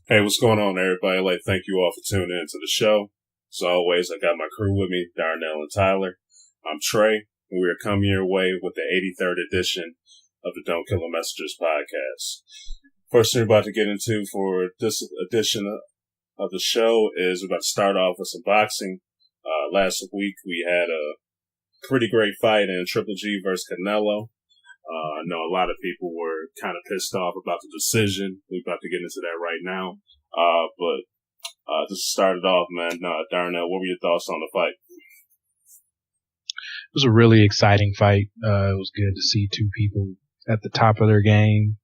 Hey, what's going on, everybody? I'd like, thank you all for tuning in to the show. As always, I got my crew with me, Darnell and Tyler. I'm Trey, and we are coming your way with the 83rd edition of the Don't Kill the Messengers podcast. First thing we're about to get into for this edition of the show is we're about to start off with some boxing. Last week, we had a pretty great fight in Triple G versus Canelo. I know a lot of people were kind of pissed off about the decision. We're about to get into that right now. But just started off, man. Darnell, what were your thoughts on the fight? It was a really exciting fight. It was good to see two people at the top of their game,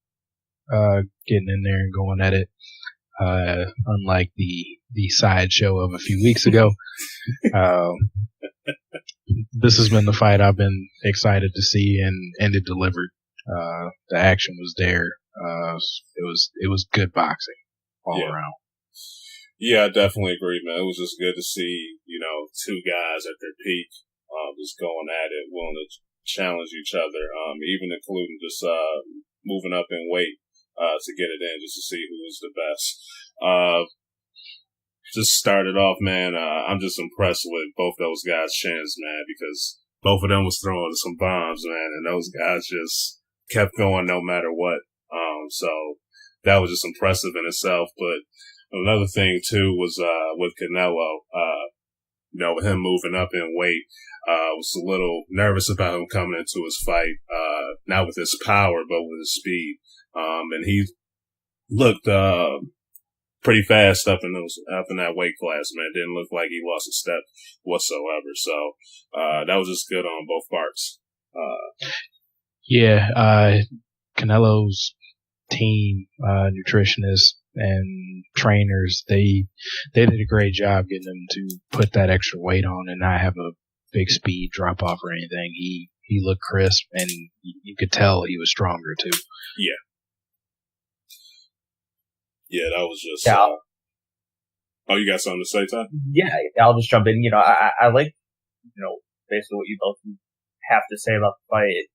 getting in there and going at it. Unlike the sideshow of a few weeks ago. This has been the fight I've been excited to see, and it delivered. The action was there. It was good boxing all around. Yeah, I definitely agree, man. It was just good to see, two guys at their peak, just going at it, willing to challenge each other, even including just moving up in weight to get it in, just to see who was the best. Just started off, man. I'm just impressed with both those guys' chins, man, because both of them was throwing some bombs, man, and those guys just kept going no matter what. So that was just impressive in itself. But another thing too was with Canelo, with him moving up in weight, was a little nervous about him coming into his fight, not with his power, but with his speed. And he looked pretty fast up in that weight class, man. Didn't look like he lost a step whatsoever. So that was just good on both parts. Canelo's team, nutritionists and trainers, they did a great job getting him to put that extra weight on and not have a big speed drop off or anything. He looked crisp, and you could tell he was stronger too. Yeah, that was just. You got something to say, Ty? Yeah, I'll just jump in. I like, basically what you both have to say about the fight.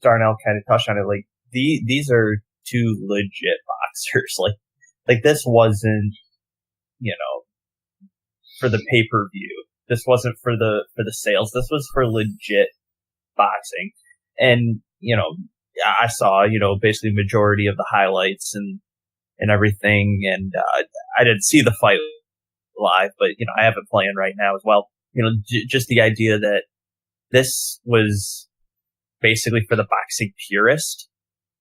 Darnell kind of touched on it. Like these are two legit boxers. Like this wasn't, for the pay-per-view. This wasn't for the sales. This was for legit boxing. And, I saw, basically majority of the highlights and everything. And, I didn't see the fight live, but, I have it playing right now as well. Just the idea that this was basically for the boxing purist,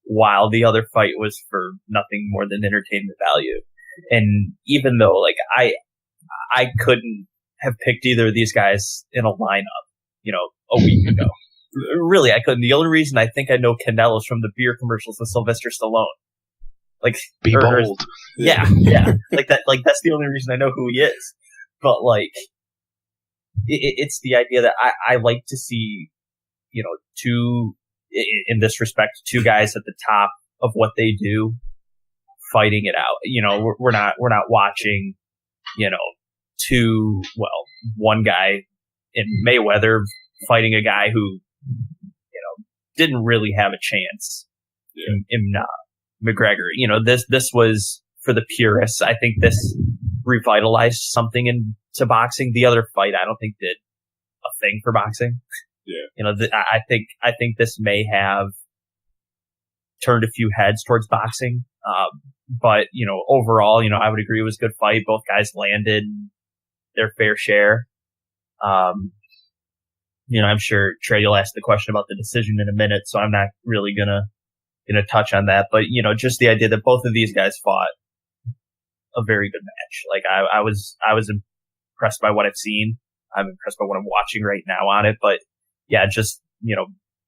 while the other fight was for nothing more than entertainment value. And even though, I couldn't have picked either of these guys in a lineup, a week ago. Really, I couldn't. The only reason I think I know Canelo is from the beer commercials with Sylvester Stallone. Be bold. Yeah. That's the only reason I know who he is. But, it's the idea that I like to see, two, in this respect, two guys at the top of what they do, fighting it out. We're not watching, one guy in Mayweather fighting a guy who, didn't really have a chance in McGregor. This was for the purists. I think this revitalized something into boxing. The other fight, I don't think did a thing for boxing. Yeah. I think this may have turned a few heads towards boxing. But, overall, I would agree it was a good fight. Both guys landed their fair share. I'm sure Trey, you'll ask the question about the decision in a minute, so I'm not really gonna touch on that. But, just the idea that both of these guys fought a very good match. I was impressed by what I've seen. I'm impressed by what I'm watching right now on it. But yeah, just,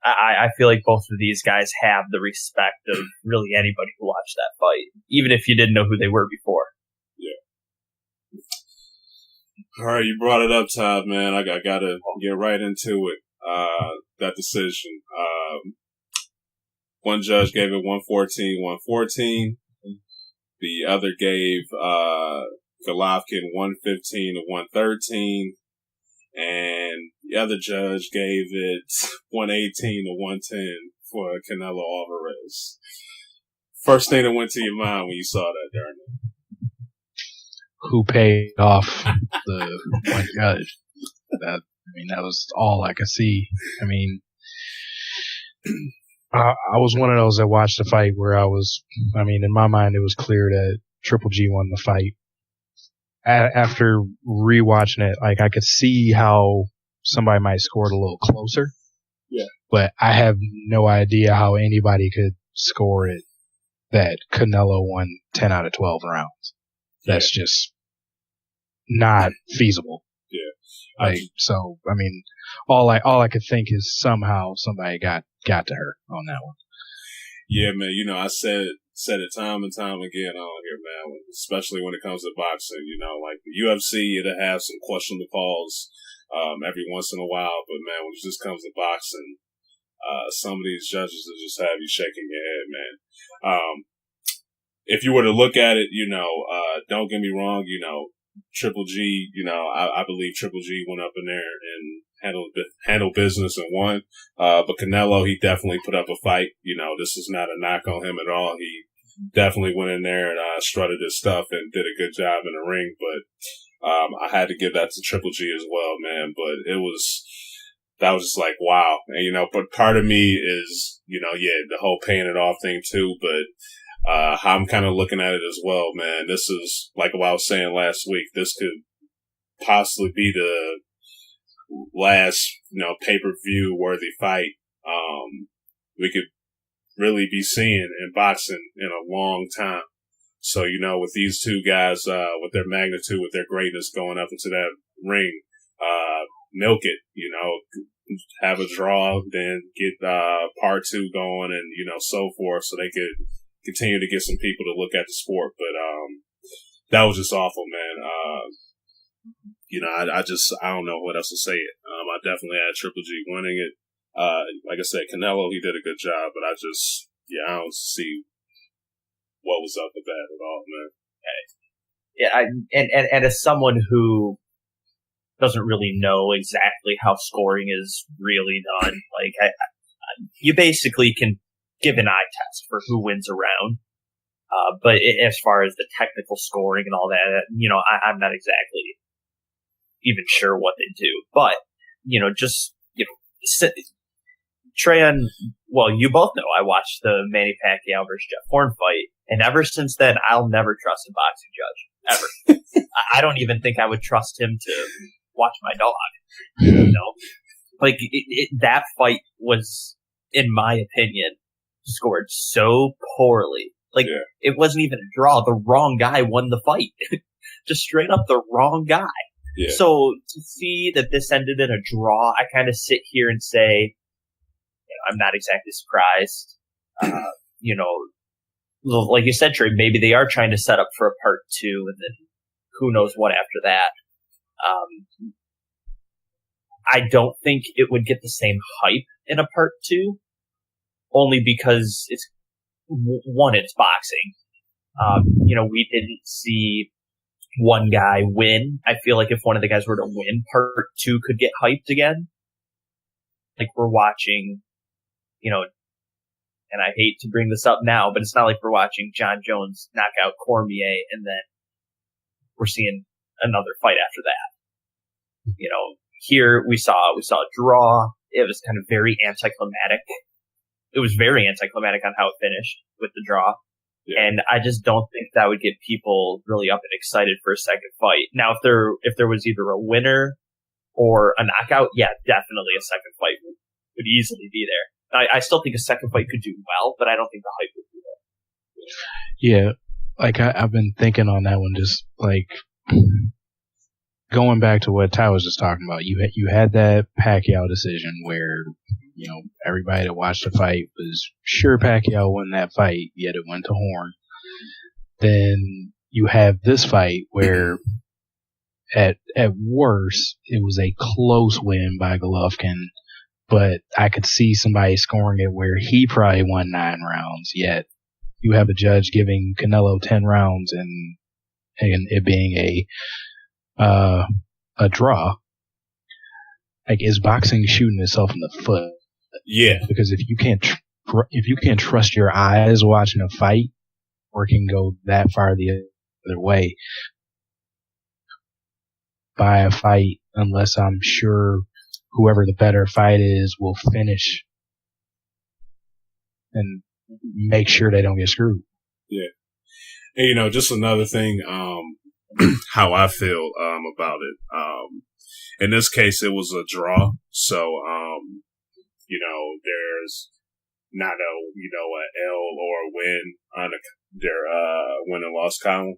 I feel like both of these guys have the respect of really anybody who watched that fight, even if you didn't know who they were before. Yeah. All right, you brought it up, Todd, man. I got to get right into it. That decision. One judge gave it 114. The other gave Golovkin 115 to 113. And the other judge gave it 118 to 110 for Canelo Alvarez. First thing that went to your mind when you saw that, Darren? who paid off the one judge. That was all I could see. I mean, I was one of those that watched the fight where in my mind, it was clear that Triple G won the fight. After rewatching it, like, I could see how somebody might score it a little closer. Yeah. But I have no idea how anybody could score it that Canelo won 10 out of 12 rounds. That's just not feasible. Yeah. All I could think is somehow somebody got to her on that one. Yeah, man. You know, I said it time and time again on here, man. Especially when it comes to boxing, you know, like the UFC, it'll have some questionable calls every once in a while, but man, when it just comes to boxing, some of these judges will just have you shaking your head, man. If you were to look at it, you know, don't get me wrong, you know, Triple G, you know, I believe Triple G went up in there and handled business and won. But Canelo, he definitely put up a fight. You know, this is not a knock on him at all. He definitely went in there and strutted his stuff and did a good job in the ring. But I had to give that to Triple G as well, man. But that was just like, wow. And, you know, but part of me is, you know, the whole paying it off thing too. But how I'm kind of looking at it as well, man. This is like what I was saying last week. This could possibly be the last, you know, pay-per-view worthy fight we could really be seeing in boxing in a long time. So, you know, with these two guys, with their magnitude, with their greatness going up into that ring, milk it, you know, have a draw, then get part two going and, you know, so forth, so they could continue to get some people to look at the sport. But that was just awful, man. You know, I don't know what else to say. I definitely had Triple G winning it. Like I said, Canelo, he did a good job, but I don't see what was up with that at all, man. Yeah, and as someone who doesn't really know exactly how scoring is really done, like, you basically can give an eye test for who wins a round. But as far as the technical scoring and all that, you know, I'm not exactly even sure what they do. But, you know, just, you know, Treyan, well, you both know I watched the Manny Pacquiao versus Jeff Horn fight, and ever since then, I'll never trust a boxing judge. Ever. I don't even think I would trust him to watch my dog. You know? Like, that fight was, in my opinion, scored so poorly. Like, It wasn't even a draw. The wrong guy won the fight. Just straight up the wrong guy. Yeah. So to see that this ended in a draw, I kind of sit here and say, you know, I'm not exactly surprised. You know, like you said, Trey, maybe they are trying to set up for a part two, and then who knows what after that. I don't think it would get the same hype in a part two, only because it's boxing. You know, we didn't see one guy win. I feel like if one of the guys were to win, part two could get hyped again. Like, we're watching, you know, and I hate to bring this up now, but it's not like we're watching John Jones knock out Cormier and then we're seeing another fight after that. You know, here we saw a draw. It was kind of very anticlimactic. It was very anticlimactic on how it finished with the draw. Yeah. And I just don't think that would get people really up and excited for a second fight. Now, if there was either a winner or a knockout, yeah, definitely a second fight would easily be there. I still think a second fight could do well, but I don't think the hype would be there. Yeah, like I've been thinking on that one, just like going back to what Ty was just talking about. You had that Pacquiao decision where, you know, everybody that watched the fight was sure Pacquiao won that fight, yet it went to Horn. Then you have this fight where at worst it was a close win by Golovkin, but I could see somebody scoring it where he probably won 9 rounds, yet you have a judge giving Canelo 10 rounds and it being a draw. Like, is boxing shooting itself in the foot? Yeah. Because if you can't trust your eyes watching a fight, or it can go that far the other way, buy a fight unless I'm sure whoever the better fight is will finish and make sure they don't get screwed. Yeah. And, just another thing, how I feel, about it. In this case, it was a draw. So, there's not a L or a win on their, win and loss column.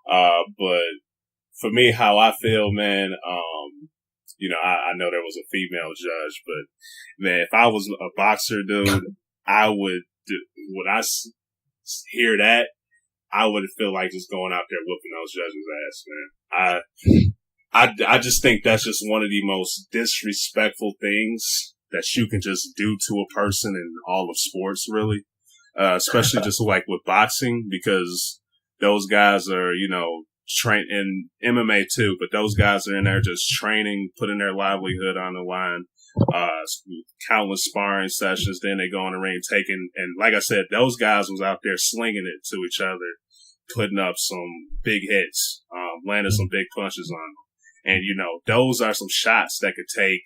But for me, how I feel, man, I know there was a female judge, but man, if I was a boxer, dude, I would, when I hear that, I would feel like just going out there whooping those judges' ass, man. I just think that's just one of the most disrespectful things that you can just do to a person in all of sports, really. Especially just like with boxing, because those guys are, train in MMA too, but those guys are in there just training, putting their livelihood on the line, countless sparring sessions. Then they go in the ring and like I said, those guys was out there slinging it to each other, putting up some big hits, landing some big punches on them. And, those are some shots that could take,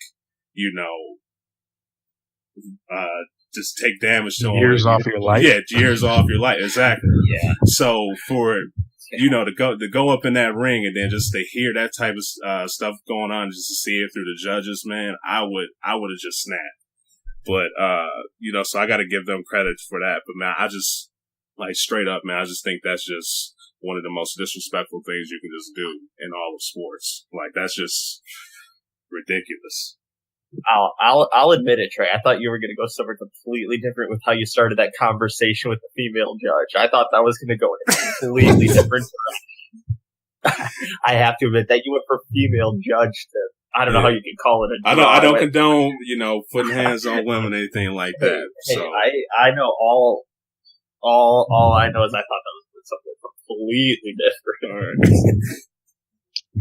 just take damage to years off your life. Yeah, years off your life. Exactly. Yeah. So for to go up in that ring and then just to hear that type of stuff going on, just to see it through the judges, man, I would have just snapped. But so I got to give them credit for that. But man, I just straight up, man, I just think that's just one of the most disrespectful things you can just do in all of sports. Like, that's just ridiculous. I'll admit it, Trey. I thought you were going to go somewhere completely different with how you started that conversation with the female judge. I thought that was going to go in a completely different direction. I have to admit that you went for female judge to, I don't know how you can call it a draw. I don't condone, putting hands on women or anything like that. Hey, so. I know all I know is I thought that was something completely different.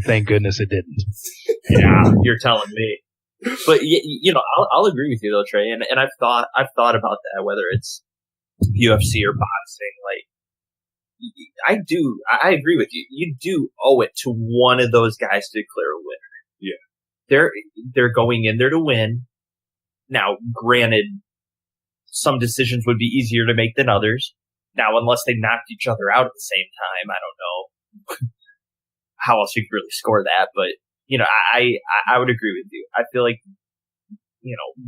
Thank goodness it didn't. Yeah, you're telling me. But I'll agree with you though, Trey, and I've thought about that, whether it's UFC or boxing. Like, I agree with you. You do owe it to one of those guys to declare a winner. Yeah, they're going in there to win. Now, granted, some decisions would be easier to make than others. Now, unless they knocked each other out at the same time, I don't know how else you could really score that, but. I would agree with you. I feel like,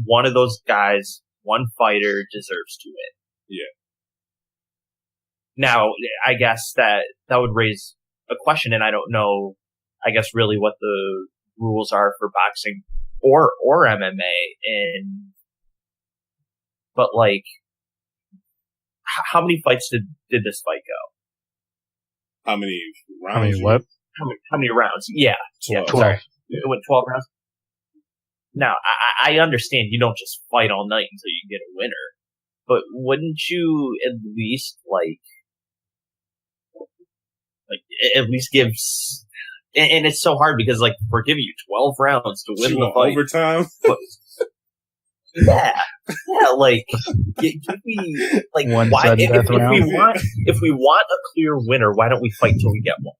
one of those guys, one fighter deserves to win. Yeah. Now, I guess that would raise a question, and I don't know, I guess, really what the rules are for boxing or MMA. But how many fights did this fight go? How many rounds? I mean, what? How many rounds? Yeah. 12. 12. Sorry. Yeah. It went 12 rounds. Now, I understand you don't just fight all night until you get a winner, but wouldn't you at least at least give? And it's so hard because we're giving you 12 rounds to win the fight. Overtime. But, yeah. Give me one why? If we want a clear winner, why don't we fight till we get one?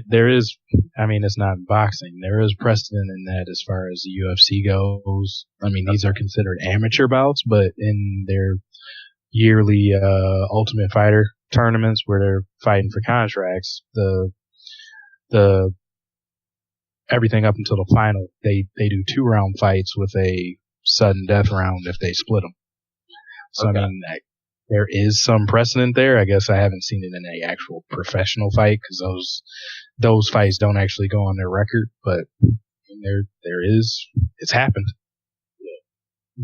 There is, I mean, it's not boxing. There is precedent in that as far as the UFC goes. I mean, these are considered amateur bouts, but in their yearly Ultimate Fighter tournaments where they're fighting for contracts, the everything up until the final, they do 2-round fights with a sudden death round if they split them. So, okay. I mean, there is some precedent there. I guess I haven't seen it in an actual professional fight because those fights don't actually go on their record, but it's happened. Yeah.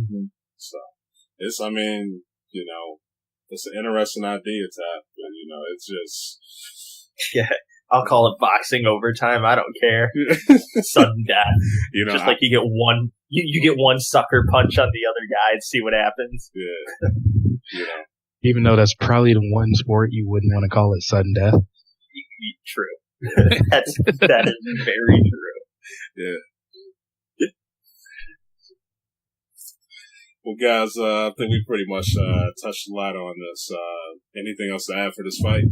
Mm-hmm. So it's an interesting idea to have, but it's just. Yeah. I'll call it boxing overtime. I don't care. Sudden death. Just like you get one, you get one sucker punch on the other guy and see what happens. Yeah. Even though that's probably the one sport you wouldn't want to call it sudden death. True. That is very true. Yeah. Well, guys, I think we pretty much touched a lot on this. Anything else to add for this fight?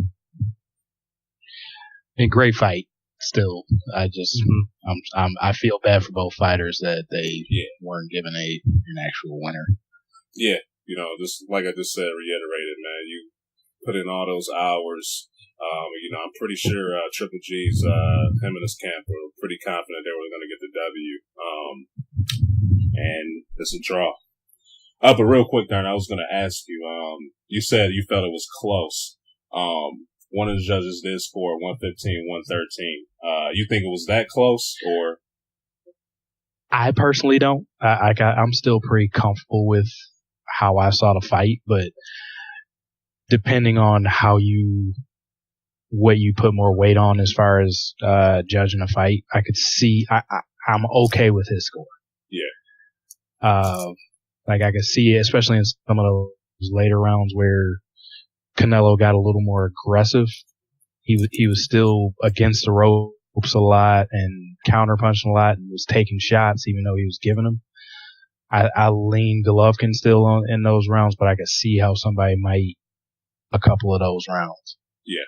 A great fight. still, I feel bad for both fighters that they weren't given an actual winner. Yeah, just like I just said, reiterated, man. You put in all those hours. I'm pretty sure Triple G's him and his camp were pretty confident they were going to get the W. And it's a draw. But real quick, Darren, I was going to ask you. You said you felt it was close. One of the judges did score 115-113. You think it was that close, or? I personally don't. I'm still pretty comfortable with how I saw the fight, but depending on what you put more weight on as far as judging a fight, I could see I'm okay with his score. Yeah. I could see it, especially in some of those later rounds where Canelo got a little more aggressive. He was still against the ropes a lot and counterpunching a lot and was taking shots even though he was giving them. I leaned Golovkin still in those rounds, but I could see how somebody might a couple of those rounds. Yeah.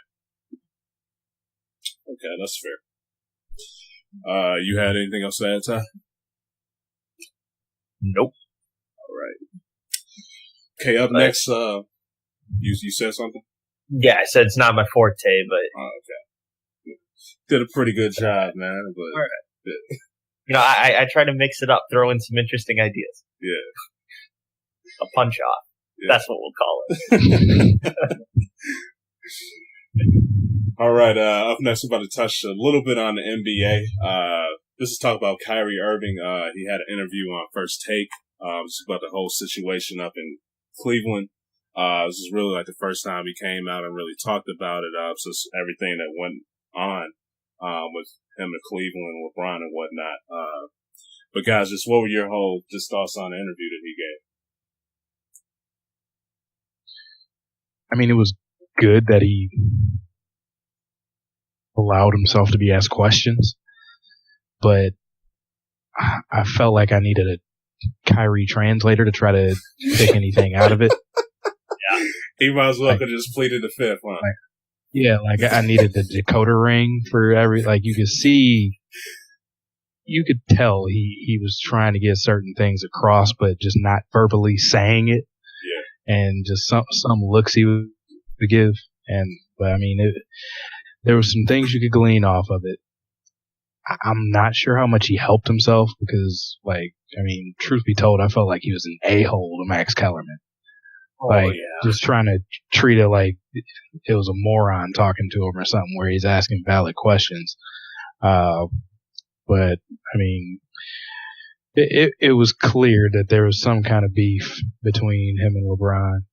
Okay, that's fair. You had anything else to add, Ty? Nope. All right. Okay, up next, you said something? Yeah, I said it's not my forte, but... Oh, okay. Did a pretty good job, man. But all right. I try to mix it up, throw in some interesting ideas. Yeah. A punch-off. Yeah. That's what we'll call it. All right, up next, we're about to touch a little bit on the NBA. This is talk about Kyrie Irving. He had an interview on First Take. This is about the whole situation up in Cleveland. This is really like the first time he came out and really talked about it. So everything that went on with him in Cleveland and LeBron and whatnot. But guys, just what were your just thoughts on the interview that he gave? I mean, it was good that he allowed himself to be asked questions, but I felt like I needed a Kyrie translator to try to pick anything out of it. Yeah. He might as well have just pleaded the fifth, huh? I needed the decoder ring for you could tell he was trying to get certain things across, but just not verbally saying it. Yeah. And just some looks he would give. But I mean, there were some things you could glean off of it. I'm not sure how much he helped himself because, truth be told, I felt like he was an a-hole to Max Kellerman. Just trying to treat it like it was a moron talking to him or something where he's asking valid questions. But, I mean, it was clear that there was some kind of beef between him and LeBron.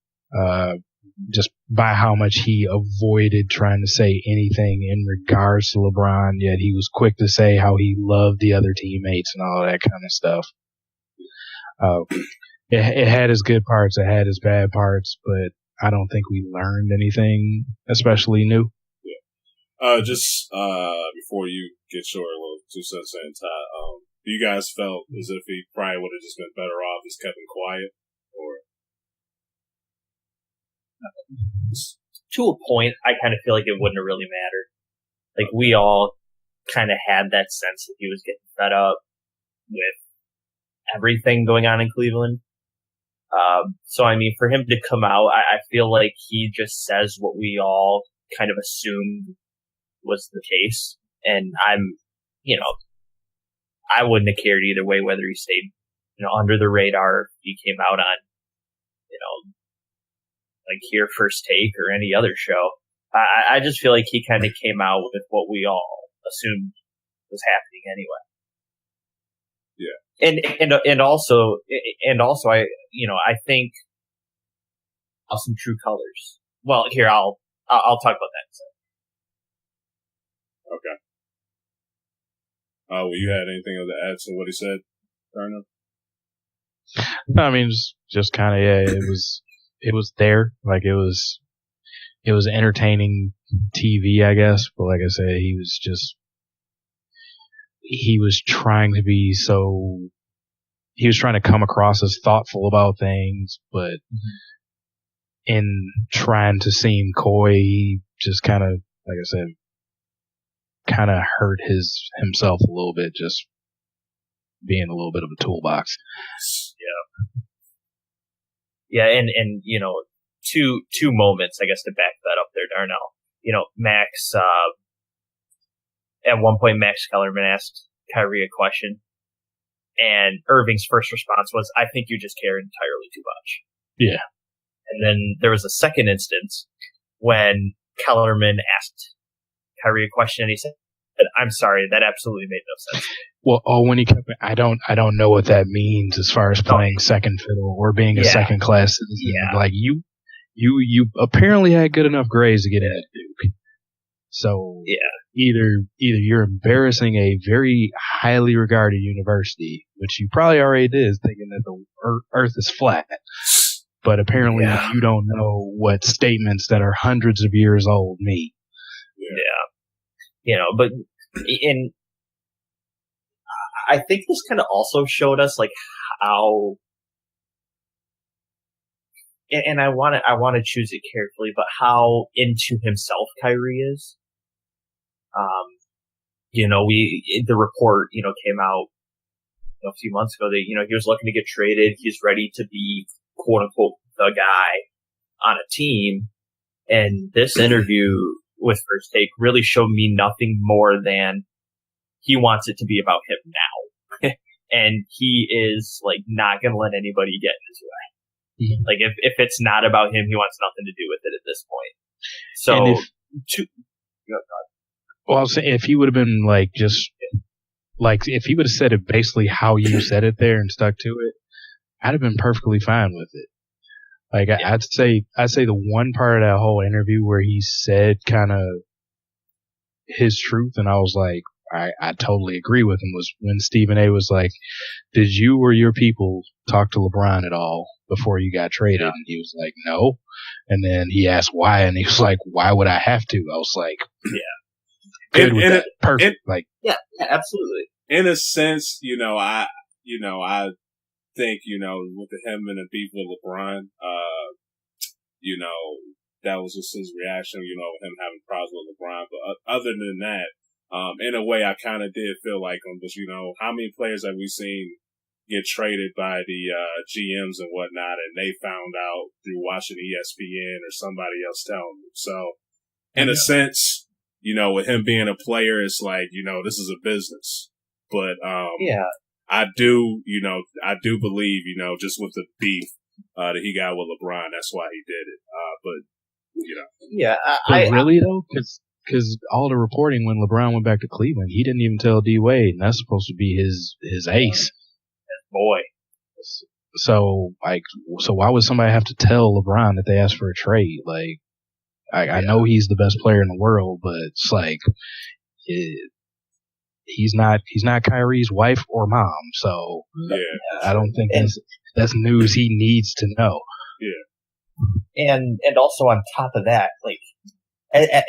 Just by how much he avoided trying to say anything in regards to LeBron, yet he was quick to say how he loved the other teammates and all that kind of stuff. It had its good parts, it had its bad parts, but I don't think we learned anything especially new. Yeah. Before you get your little 2 cents in, Ty, you guys felt as if he probably would have just been better off just kept him quiet, or? To a point, I kind of feel like it wouldn't have really mattered. Like, we all kind of had that sense that he was getting fed up with everything going on in Cleveland. So, I mean, for him to come out, I feel like he just says what we all kind of assumed was the case. And I wouldn't have cared either way whether he stayed, under the radar, if he came out on, like here First Take or any other show. I just feel like he kind of came out with what we all assumed was happening anyway. Yeah. And also I think some true colors. Well, here I'll talk about that in a second. Okay. Well, you had anything to add to what he said, Darnell? No, I mean, just kind of, it was there. Like, it was entertaining TV, I guess. But like I said, he was trying to come across as thoughtful about things, but in trying to seem coy, he just kind of, like I said, kind of hurt himself a little bit, just being a little bit of a toolbox. Yeah, and two moments, I guess, to back that up there, Darnell. Max, at one point, Max Kellerman asked Kyrie a question, and Irving's first response was, "I think you just care entirely too much." Yeah. And then there was a second instance when Kellerman asked Kyrie a question, and he said, "I'm sorry, that absolutely made no sense." Well, when he kept, I don't know what that means as far as playing second fiddle or being a second class citizen. Yeah. Like you apparently had good enough grades to get in at Duke. So either you're embarrassing a very highly regarded university, which you probably already did, thinking that the Earth is flat, but apparently you don't know what statements that are hundreds of years old mean. Yeah. But I think this kind of also showed us like how, and I want to choose it carefully, but how into himself Kyrie is. The report, came out a few months ago that, he was looking to get traded. He's ready to be quote unquote the guy on a team. And this interview with First Take really showed me nothing more than he wants it to be about him now. And he is like not going to let anybody get in his way. Mm-hmm. Like if it's not about him, he wants nothing to do with it at this point. So well, I was saying, if he would have been like, just like, if he would have said it basically how you said it there and stuck to it, I'd have been perfectly fine with it. Like, I'd say the one part of that whole interview where he said kind of his truth, and I was like, I totally agree with him, was when Stephen A was like, "Did you or your people talk to LeBron at all before you got traded?" Yeah. And he was like, "No." And then he asked why, and he was like, "Why would I have to?" I was like, "Yeah, good with that. Perfect." Yeah, absolutely. In a sense, I think, with him and the beef with LeBron, that was just his reaction, him having problems with LeBron. But other than that, in a way, I kind of did feel like him, but how many players have we seen get traded by the GMs and whatnot, and they found out through watching ESPN or somebody else telling them? So, in a sense, with him being a player, it's like, this is a business. But I do believe, just with the beef that he got with LeBron, that's why he did it. But really though, because all the reporting when LeBron went back to Cleveland, he didn't even tell D Wade, and that's supposed to be his ace. His boy. So why would somebody have to tell LeBron that they asked for a trade? Like, I know he's the best player in the world, but it's like, he's not Kyrie's wife or mom. So I don't think that's news he needs to know. Yeah. And also on top of that, like,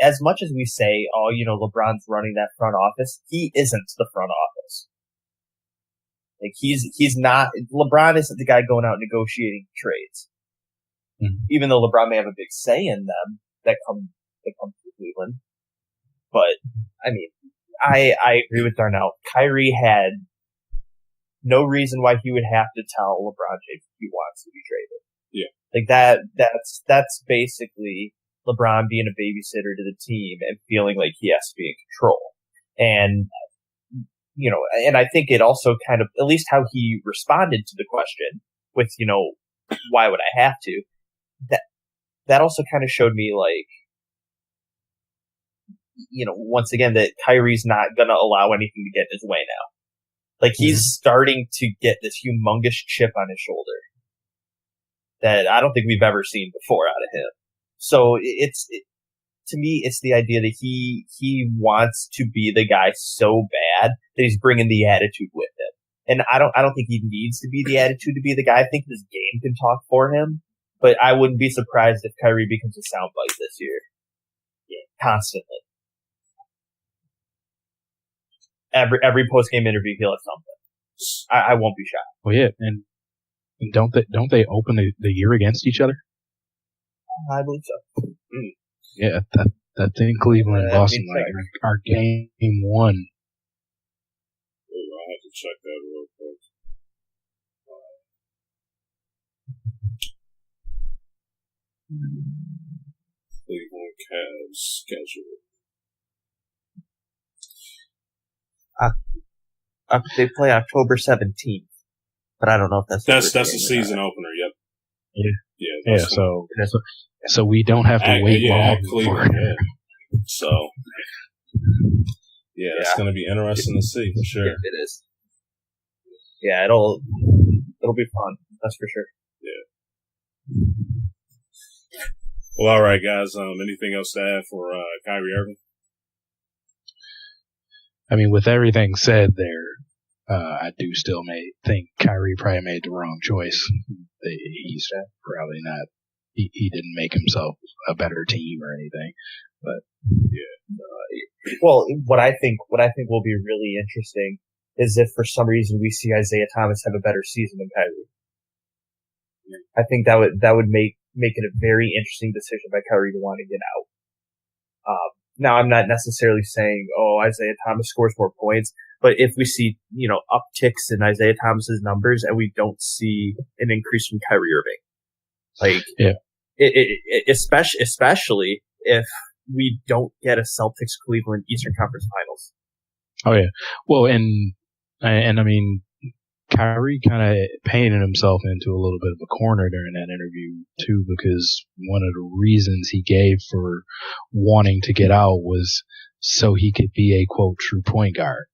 as much as we say, LeBron's running that front office, he isn't the front office. Like, he's not, LeBron isn't the guy going out negotiating trades. Mm-hmm. Even though LeBron may have a big say in them that come to Cleveland. But, I mean, I agree with Darnell. Kyrie had no reason why he would have to tell LeBron James he wants to be traded. Yeah. Like that's basically LeBron being a babysitter to the team and feeling like he has to be in control. And, and I think it also kind of, at least how he responded to the question with, why would I have to? That also kind of showed me, like, once again, that Kyrie's not going to allow anything to get in his way now. Like, he's starting to get this humongous chip on his shoulder that I don't think we've ever seen before out of him. So to me, it's the idea that he wants to be the guy so bad that he's bringing the attitude with him. And I don't think he needs to be the attitude to be the guy. I think his game can talk for him, but I wouldn't be surprised if Kyrie becomes a soundbite this year. Yeah, constantly. Every post-game interview, he'll have something. I won't be shocked. Well, yeah, and don't they open the year against each other? I believe so. Yeah, I think Cleveland lost in like our game 1. I'll have to check that real quick. Cleveland Cavs schedule. They play October 17th, but I don't know if that's the season opener. Yep. Yeah. So we don't have to wait long Cleveland. Yeah. So it's going to be interesting to see for sure. Yeah, it is. Yeah, it'll be fun. That's for sure. Yeah. Well, all right, guys. Anything else to add for Kyrie Irving? I mean, with everything said there, I do still think Kyrie probably made the wrong choice. He's probably not. He didn't make himself a better team or anything. But well, what I think will be really interesting is if for some reason we see Isaiah Thomas have a better season than Kyrie. I think that would make it a very interesting decision by Kyrie to want to get out. Now, I'm not necessarily saying, Isaiah Thomas scores more points, but if we see, upticks in Isaiah Thomas's numbers and we don't see an increase from Kyrie Irving, especially if we don't get a Celtics Cleveland Eastern Conference Finals. Oh yeah. Well, and I mean, Kyrie kind of painted himself into a little bit of a corner during that interview too, because one of the reasons he gave for wanting to get out was so he could be a quote true point guard.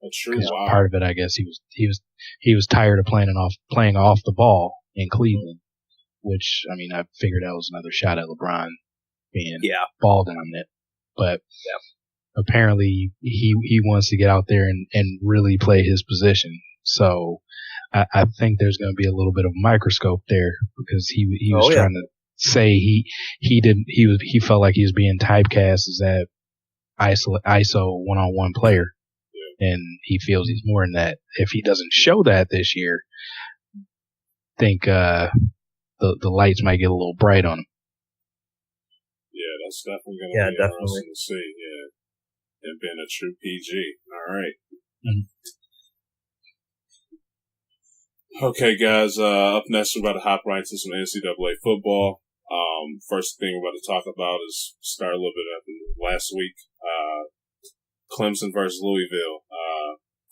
That's true. Wow. Part of it, I guess, he was tired of playing off the ball in Cleveland, which I mean, I figured that was another shot at LeBron being ball dominant, but apparently he wants to get out there and really play his position. So I think there's going to be a little bit of a microscope there because he was trying to say he felt like he was being typecast as that ISO one-on-one player, and he feels he's more than that. If he doesn't show that this year, I think the lights might get a little bright on him. Yeah, that's definitely going to be interesting to see. Yeah. And being a true PG. All right. Mm-hmm. Okay, guys. Up next, we're about to hop right into some NCAA football. First thing we're about to talk about is start a little bit after last week. Clemson versus Louisville.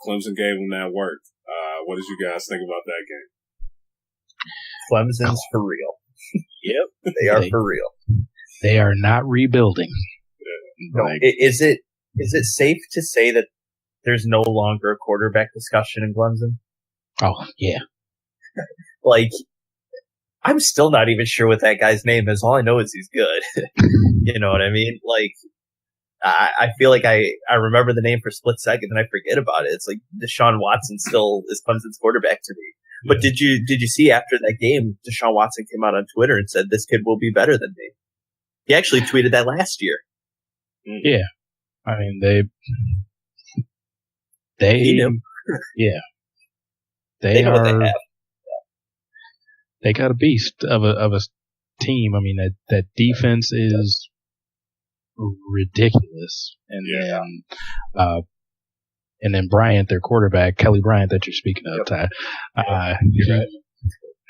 Clemson gave them that work. What did you guys think about that game? Clemson's for real. Yep, they are for real. They are not rebuilding. No, is it safe to say that there's no longer a quarterback discussion in Clemson? Oh, yeah. Like, I'm still not even sure what that guy's name is. All I know is he's good. You know what I mean? Like, I feel like I remember the name for a split second and I forget about it. It's like Deshaun Watson still is Clemson's quarterback to me. Yeah. But did you see after that game, Deshaun Watson came out on Twitter and said, this kid will be better than me. He actually tweeted that last year. Yeah. I mean, they yeah. They know are, what they have. They got a beast of a team. I mean, that defense is ridiculous. And then Bryant, their quarterback, Kelly Bryant, that you're speaking of, Ty,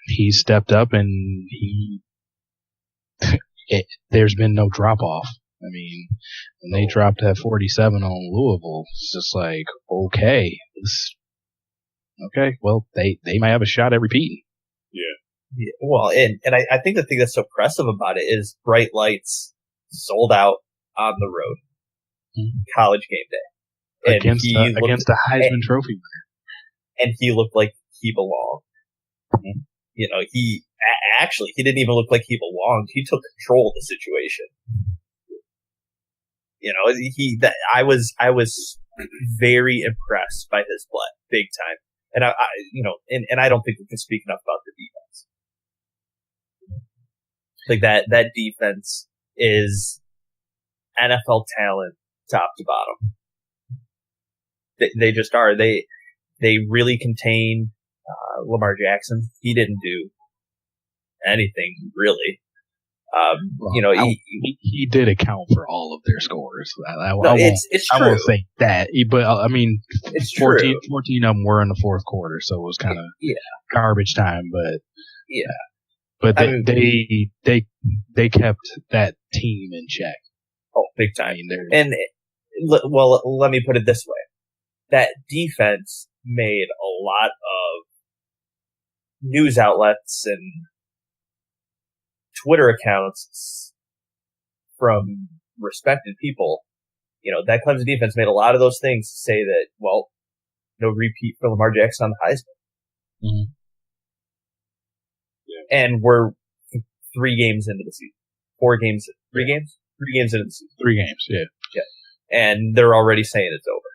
he stepped up and there's been no drop off. I mean, when they dropped that 47 on Louisville, it's just like, okay, well, they might have a shot at repeating. Yeah. Well, and I think the thing that's so impressive about it is Bright Lights sold out on the road, college game day. Against the Heisman Trophy winner. And he looked like he belonged. Mm-hmm. You know, he didn't even look like he belonged. He took control of the situation. You know, I was very impressed by his play, big time. And I don't think we can speak enough about the defense. Like that defense is NFL talent top to bottom. They just are. They really contain Lamar Jackson. He didn't do anything really. He did account for all of their scores. It's true. I won't say that, but I mean, it's 14 of them were in the fourth quarter, so it was kind of garbage time. But they kept that team in check. Oh, big time. Let me put it this way: that defense made a lot of news outlets and Twitter accounts from respected people, that Clemson defense made a lot of those things to say that, well, no repeat for Lamar Jackson on the Heisman. Mm-hmm. Yeah. And we're 3 games into the season. 4 games. 3 games? 3 games into the season. 3 games, yeah. Yeah. And they're already saying it's over.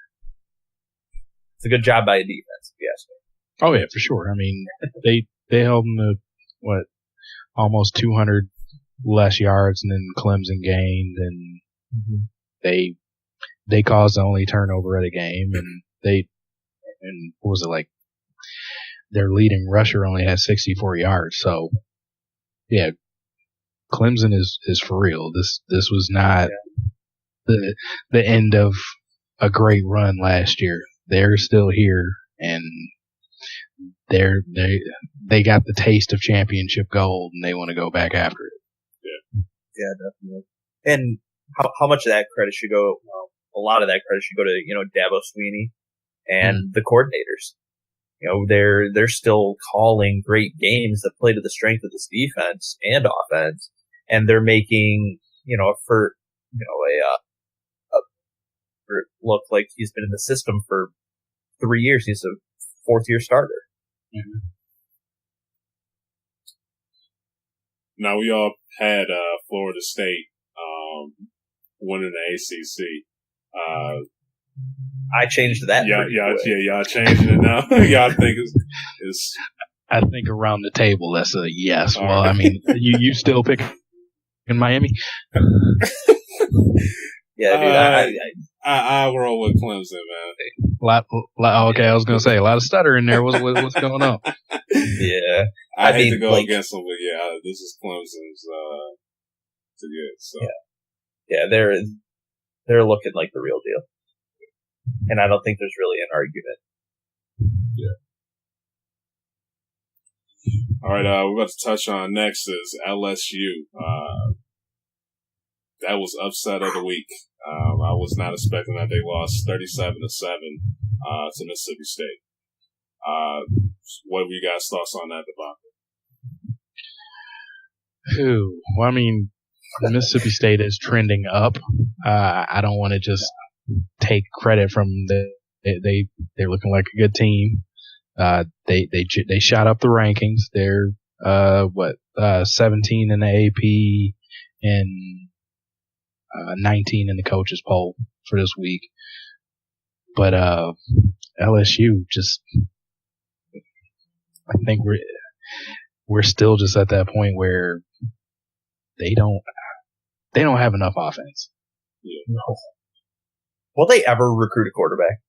It's a good job by the defense, if you ask me. Oh, yeah, for sure. I mean, they held them to, almost 200 less yards than Clemson gained, and they caused the only turnover of the game, and what was it like? Their leading rusher only had 64 yards, so yeah, Clemson is for real. This was not the end of a great run last year. They're still here, and they got the taste of championship gold, and they want to go back after it. Yeah, definitely. And how much of that credit should go? Well, a lot of that credit should go to Dabo Swinney and the coordinators. They're still calling great games that play to the strength of this defense and offense, and they're making look like he's been in the system for 3 years. He's a 4th-year starter. Mm-hmm. Now, we all had Florida State winning the ACC. I changed that. Y'all changing it now. Y'all think it's I think around the table that's a yes. Well, right. I mean, you still pick in Miami? Yeah, dude. I roll with Clemson, man. Okay, I was gonna say a lot of stutter in there. What's going on? Yeah, I hate to go against them, but this is Clemson's to get. So yeah, they're looking like the real deal, and I don't think there's really an argument. Yeah. All right, we're about to touch on next is LSU. That was upset of the week. I was not expecting that. They lost 37-7 to Mississippi State. What have you guys' thoughts on that debacle? Well, I mean, Mississippi State is trending up. I don't want to just take credit from they're looking like a good team. They shot up the rankings. They're 17 in the AP and 19 in the coaches poll for this week. But LSU just, I think we're still just at that point where they don't have enough offense. Yeah. Will they ever recruit a quarterback?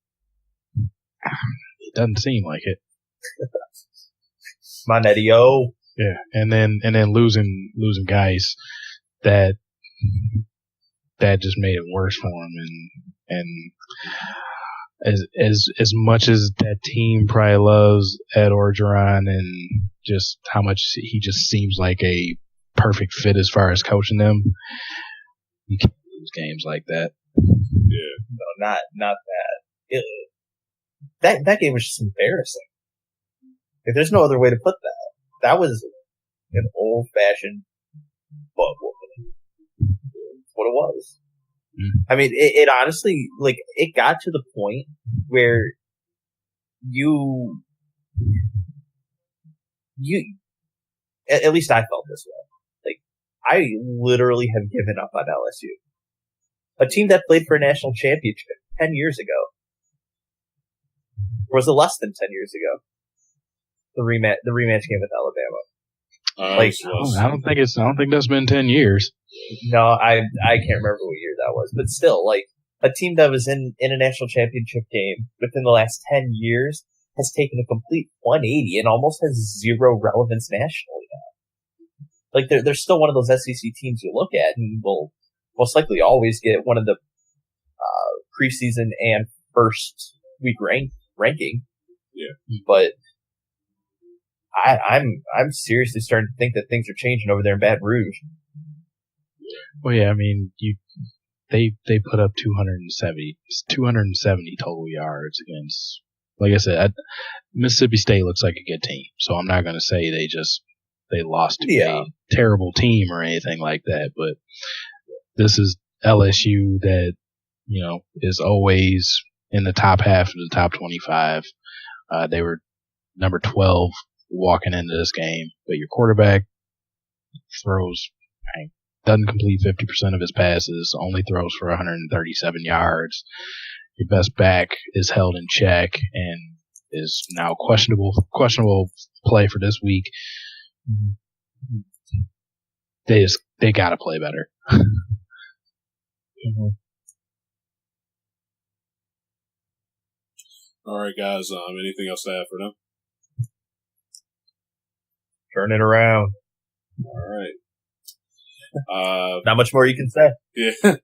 It doesn't seem like it. Manetti-O. Yeah, and then losing guys that just made it worse for him, and as much as that team probably loves Ed Orgeron and just how much he just seems like a perfect fit as far as coaching them, you can't lose games like that. Yeah, no, not that. That game was just embarrassing. If there's no other way to put that. That was an old-fashioned butt whooping. That's what it was. I mean, it honestly, like, it got to the point where you, at least I felt this way. Like, I literally have given up on LSU. A team that played for a national championship 10 years ago. Or was it less than 10 years ago? The rematch game with Alabama. I don't think that's been 10 years. No, I can't remember what year that was, but still, like, a team that was in a national championship game within the last 10 years has taken a complete 180 and almost has zero relevance nationally now. like they're still one of those SEC teams you look at and will most likely always get one of the preseason and first week ranking. Yeah. But I'm seriously starting to think that things are changing over there in Baton Rouge. Well, yeah, I mean, they put up 270 total yards against, like I said, Mississippi State looks like a good team, so I'm not going to say they lost to a terrible team or anything like that, but this is LSU that, you know, is always in the top half of the top 25. They were number 12 walking into this game, but your quarterback doesn't complete 50% of his passes, only throws for 137 yards. Your best back is held in check and is now questionable play for this week. They got to play better. Mm-hmm. All right, guys. Anything else to add for them? Turn it around. All right. Not much more you can say. Yeah.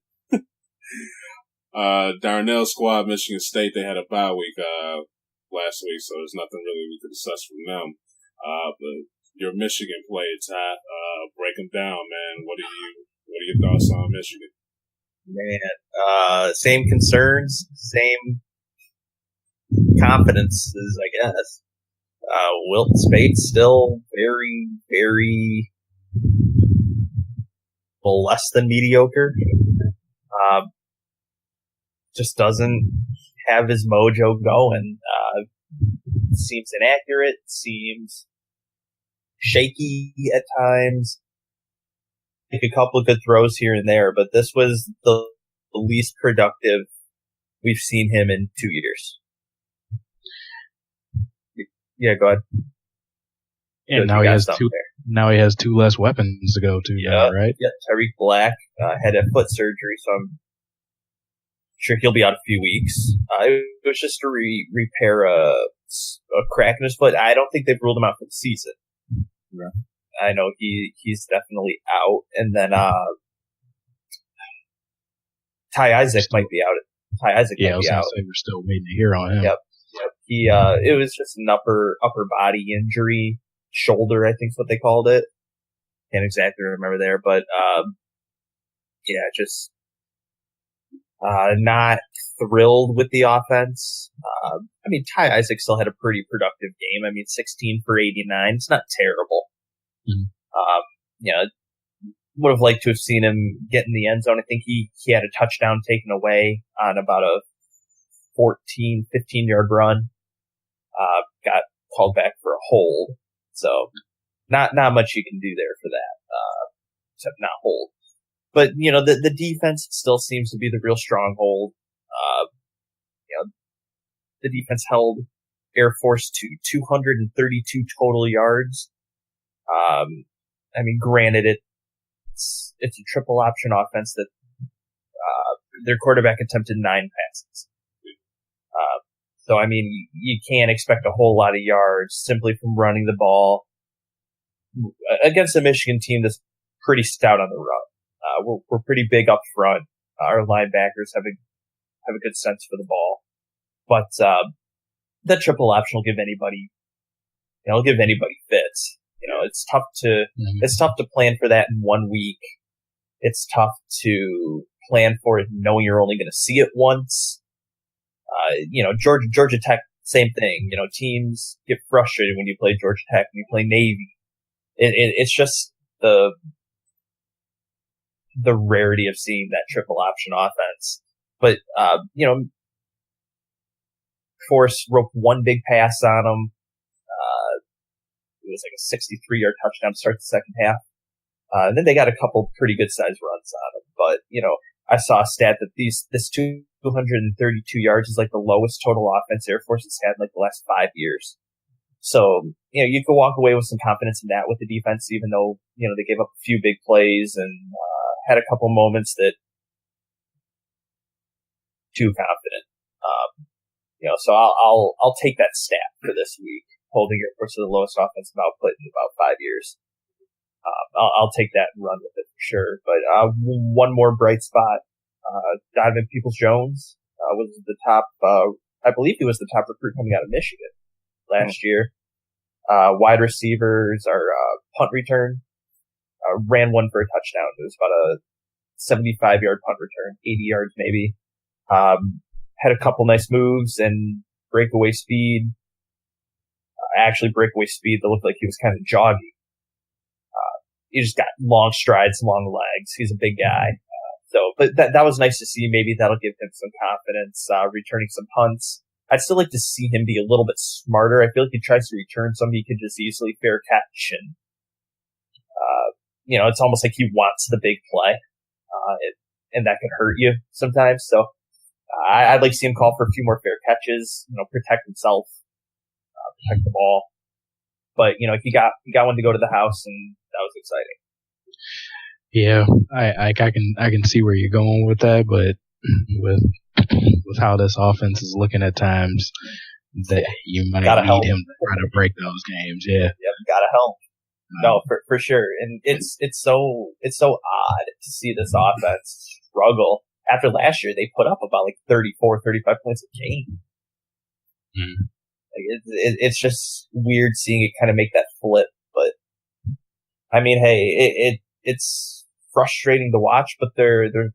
Darnell's squad, Michigan State, they had a bye week last week, so there's nothing really we could assess from them. But your Michigan play, Ty, break them down, man. What are your thoughts on Michigan? Man, same concerns, same confidences, I guess. Wilton Spate's still very, very less than mediocre. Just doesn't have his mojo going. Seems inaccurate, seems shaky at times. Make a couple of good throws here and there, but this was the least productive we've seen him in 2 years. Yeah, go ahead. And now he has two less weapons to go to. Yeah, right? Yeah, Tyreek Black had a foot surgery, so I'm sure he'll be out a few weeks. It was just to repair a crack in his foot. I don't think they've ruled him out for the season. Yeah. I know he's definitely out. And then Ty Isaac might be out. Ty Isaac might be out. We're still waiting to hear on him. Yep. It was just an upper body injury, shoulder, I think is what they called it. Can't exactly remember there, but just not thrilled with the offense. I mean, Ty Isaac still had a pretty productive game. I mean, 16 for 89. It's not terrible. Mm-hmm. Would have liked to have seen him get in the end zone. I think he had a touchdown taken away on about a 14, 15-yard run. Got called back for a hold. So not much you can do there for that, except not hold. But, the defense still seems to be the real stronghold. The defense held Air Force to 232 total yards. I mean, granted, it's a triple option offense that their quarterback attempted 9 passes. So, I mean, you can't expect a whole lot of yards simply from running the ball against a Michigan team that's pretty stout on the run. We're pretty big up front. Our linebackers have a good sense for the ball, but that triple option will give anybody, fits. It's tough to plan for that in 1 week. It's tough to plan for it knowing you're only going to see it once. Georgia Tech, same thing. Teams get frustrated when you play Georgia Tech and you play Navy. It's just the rarity of seeing that triple option offense. But, Force roped one big pass on them. It was like a 63-yard touchdown to start the second half. And then they got a couple pretty good sized runs on them. But, I saw a stat that this 232 yards is like the lowest total offense Air Force has had in like the last 5 years. So, you could walk away with some confidence in that with the defense, even though, they gave up a few big plays and, had a couple moments that too confident. So I'll take that stat for this week, holding Air Force to the lowest offensive output in about 5 years. I'll take that and run with it for sure. But one more bright spot, Donovan Peoples-Jones was the top. I believe he was the top recruit coming out of Michigan last year. Wide receivers are punt return. Ran one for a touchdown. It was about a 75-yard punt return, 80 yards maybe. Had a couple nice moves and breakaway speed. Actually, breakaway speed that looked like he was kind of jogging. He just got long strides, long legs. He's a big guy. But that was nice to see. Maybe that'll give him some confidence, returning some punts. I'd still like to see him be a little bit smarter. I feel like he tries to return some he could just easily fair catch. And, it's almost like he wants the big play. And that could hurt you sometimes. So I'd like to see him call for a few more fair catches, protect himself, protect the ball. But, he got one to go to the house, and that was exciting. Yeah, I can see where you're going with that, but with how this offense is looking at times, that you might need him to try to break those games. Yeah, gotta help. No, for sure. And it's so odd to see this offense struggle. After last year, they put up about 34, 35 points a game. Mm. It's just weird seeing it kind of make that flip. But I mean, hey, it's frustrating to watch, but they're 3-0.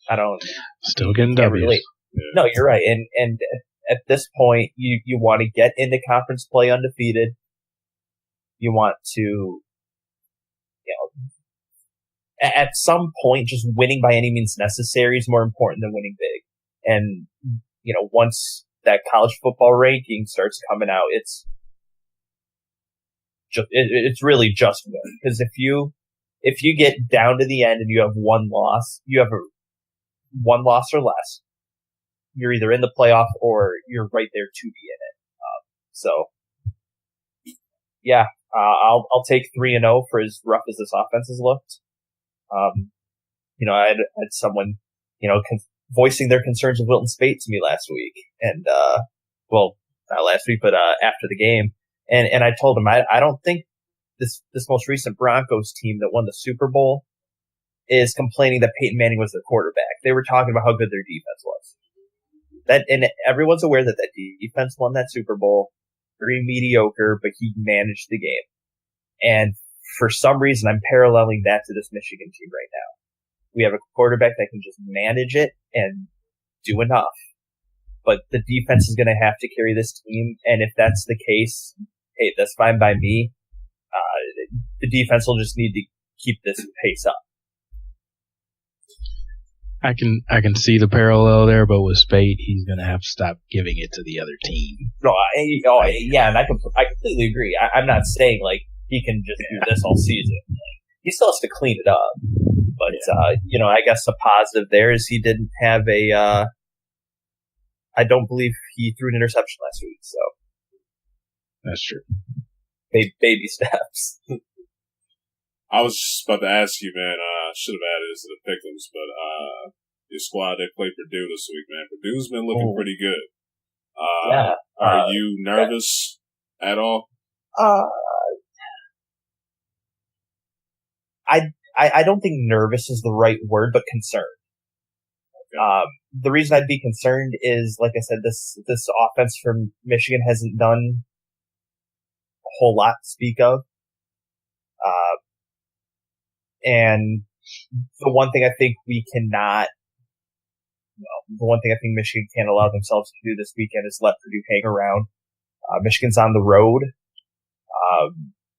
I don't still getting W's. No, you're right. And at this point, you want to get into conference play undefeated. You want to, at some point, just winning by any means necessary is more important than winning big. And, once that college football ranking starts coming out, it's really just win. Because if you get down to the end and you have one loss, you have one loss or less, you're either in the playoff or you're right there to be in it. Yeah, I'll take 3-0 for as rough as this offense has looked. I had someone, voicing their concerns with Wilton Spate to me last week, and not last week, but after the game, and I told him I don't think this most recent Broncos team that won the Super Bowl is complaining that Peyton Manning was their quarterback. They were talking about how good their defense was. And everyone's aware that defense won that Super Bowl. Very mediocre, but he managed the game. And for some reason, I'm paralleling that to this Michigan team right now. We have a quarterback that can just manage it and do enough. But the defense is going to have to carry this team. And if that's the case, hey, that's fine by me. The defense will just need to keep this pace up. I can see the parallel there, but with Spade, he's going to have to stop giving it to the other team. No, yeah, and I completely agree. I'm not saying he can just do this all season. He still has to clean it up. But I guess the positive there is he didn't have I don't believe he threw an interception last week. So that's true. Baby steps. I was just about to ask you, man. I should have added this to the pickles, but your squad that played Purdue this week, man. Purdue's been looking pretty good. Are you nervous at all? I don't think nervous is the right word, but concerned. Okay. The reason I'd be concerned is, like I said, this offense from Michigan hasn't done a whole lot to speak of. And the one thing I think Michigan can't allow themselves to do this weekend is let Purdue hang around. Michigan's on the road.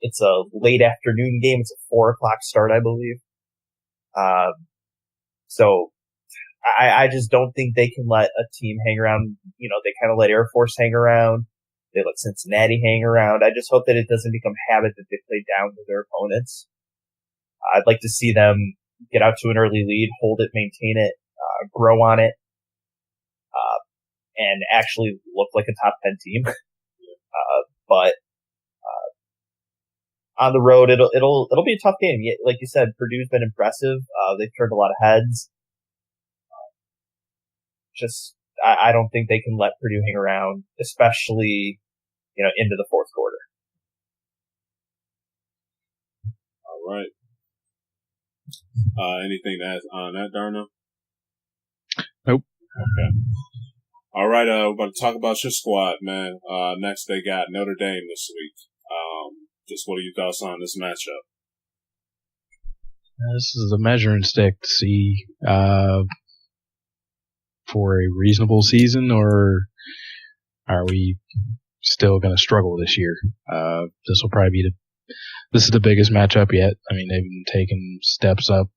It's a late afternoon game. It's a 4:00 start, I believe. So I just don't think they can let a team hang around. They kind of let Air Force hang around. They let Cincinnati hang around. I just hope that it doesn't become a habit that they play down to their opponents. I'd like to see them get out to an early lead, hold it, maintain it, grow on it, and actually look like a top 10 team. But on the road, it'll be a tough game. Like you said, Purdue's been impressive. They've turned a lot of heads. I don't think they can let Purdue hang around, especially into the fourth quarter. right. Anything to add on that, Darno? Nope. Okay. All right, we're about to talk about your squad, man. Next, they got Notre Dame this week. Just what are your thoughts on this matchup? This is a measuring stick to see for a reasonable season, or are we still going to struggle this year? This will probably be this is the biggest matchup yet. I mean, they've been taking steps up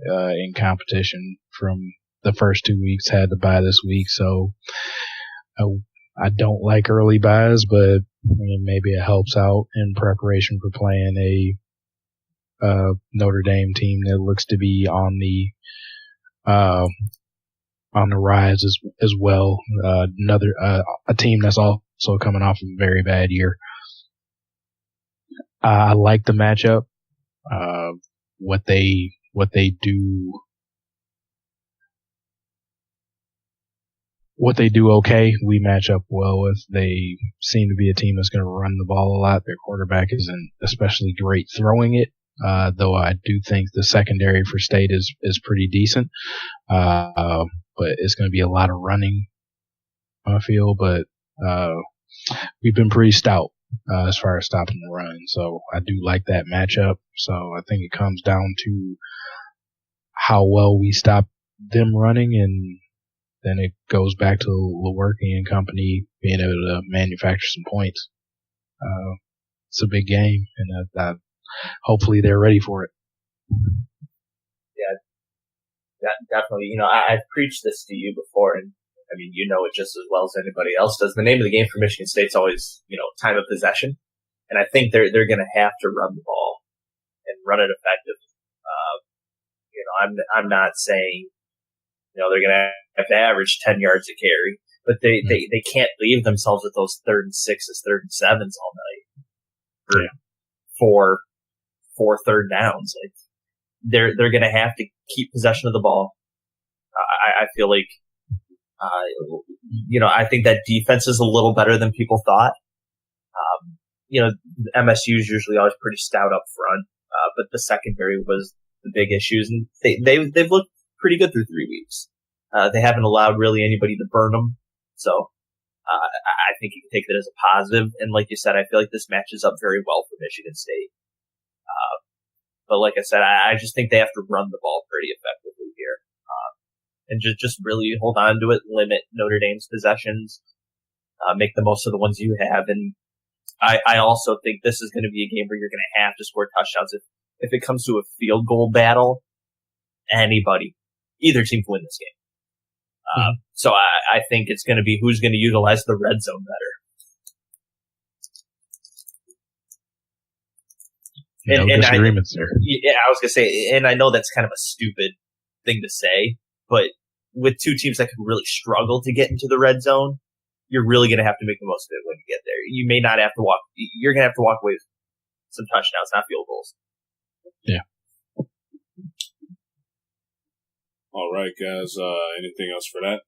in competition from the first 2 weeks, had to bye this week, so I don't like early buys, but I mean, maybe it helps out in preparation for playing a Notre Dame team that looks to be on the rise as well. Another a team that's also coming off of a very bad year. I like the matchup. What they do okay, we match up well with. They seem to be a team that's going to run the ball a lot. Their quarterback isn't especially great throwing it. Though I do think the secondary for State is pretty decent. But it's going to be a lot of running, I feel, but, we've been pretty stout, as far as stopping the run. So I do like that matchup. So I think it comes down to how well we stop them running, and then it goes back to Lewerke and company being able to manufacture some points. It's a big game, and hopefully they're ready for it. Yeah, definitely. You know, I've preached this to you before, and I mean, you know it just as well as anybody else does. The name of the game for Michigan State's always, time of possession, and I think they're going to have to run the ball and run it effective. I'm not saying, they're going to have to average 10 yards a carry, but they can't leave themselves with those 3rd and 6s, 3rd and 7s all night for 4 third downs. Like they're going to have to keep possession of the ball. I feel like, I think that defense is a little better than people thought. MSU is usually always pretty stout up front, but the secondary was the big issues, and they've looked pretty good through 3 weeks. They haven't allowed really anybody to burn them, so I think you can take that as a positive. And like you said, I feel like this matches up very well for Michigan State. But like I said, I just think they have to run the ball pretty effectively here, and just really hold on to it, limit Notre Dame's possessions, make the most of the ones you have. And I also think this is going to be a game where you're going to have to score touchdowns. If it comes to a field goal battle, either team can win this game. So I think it's going to be who's going to utilize the red zone better. No disagreements there. Yeah, I was going to say, and I know that's kind of a stupid thing to say, but with two teams that can really struggle to get into the red zone, you're really going to have to make the most of it when you get there. You may not have to you're going to have to walk away with some touchdowns, not field goals. Yeah. All right, guys. Anything else for that?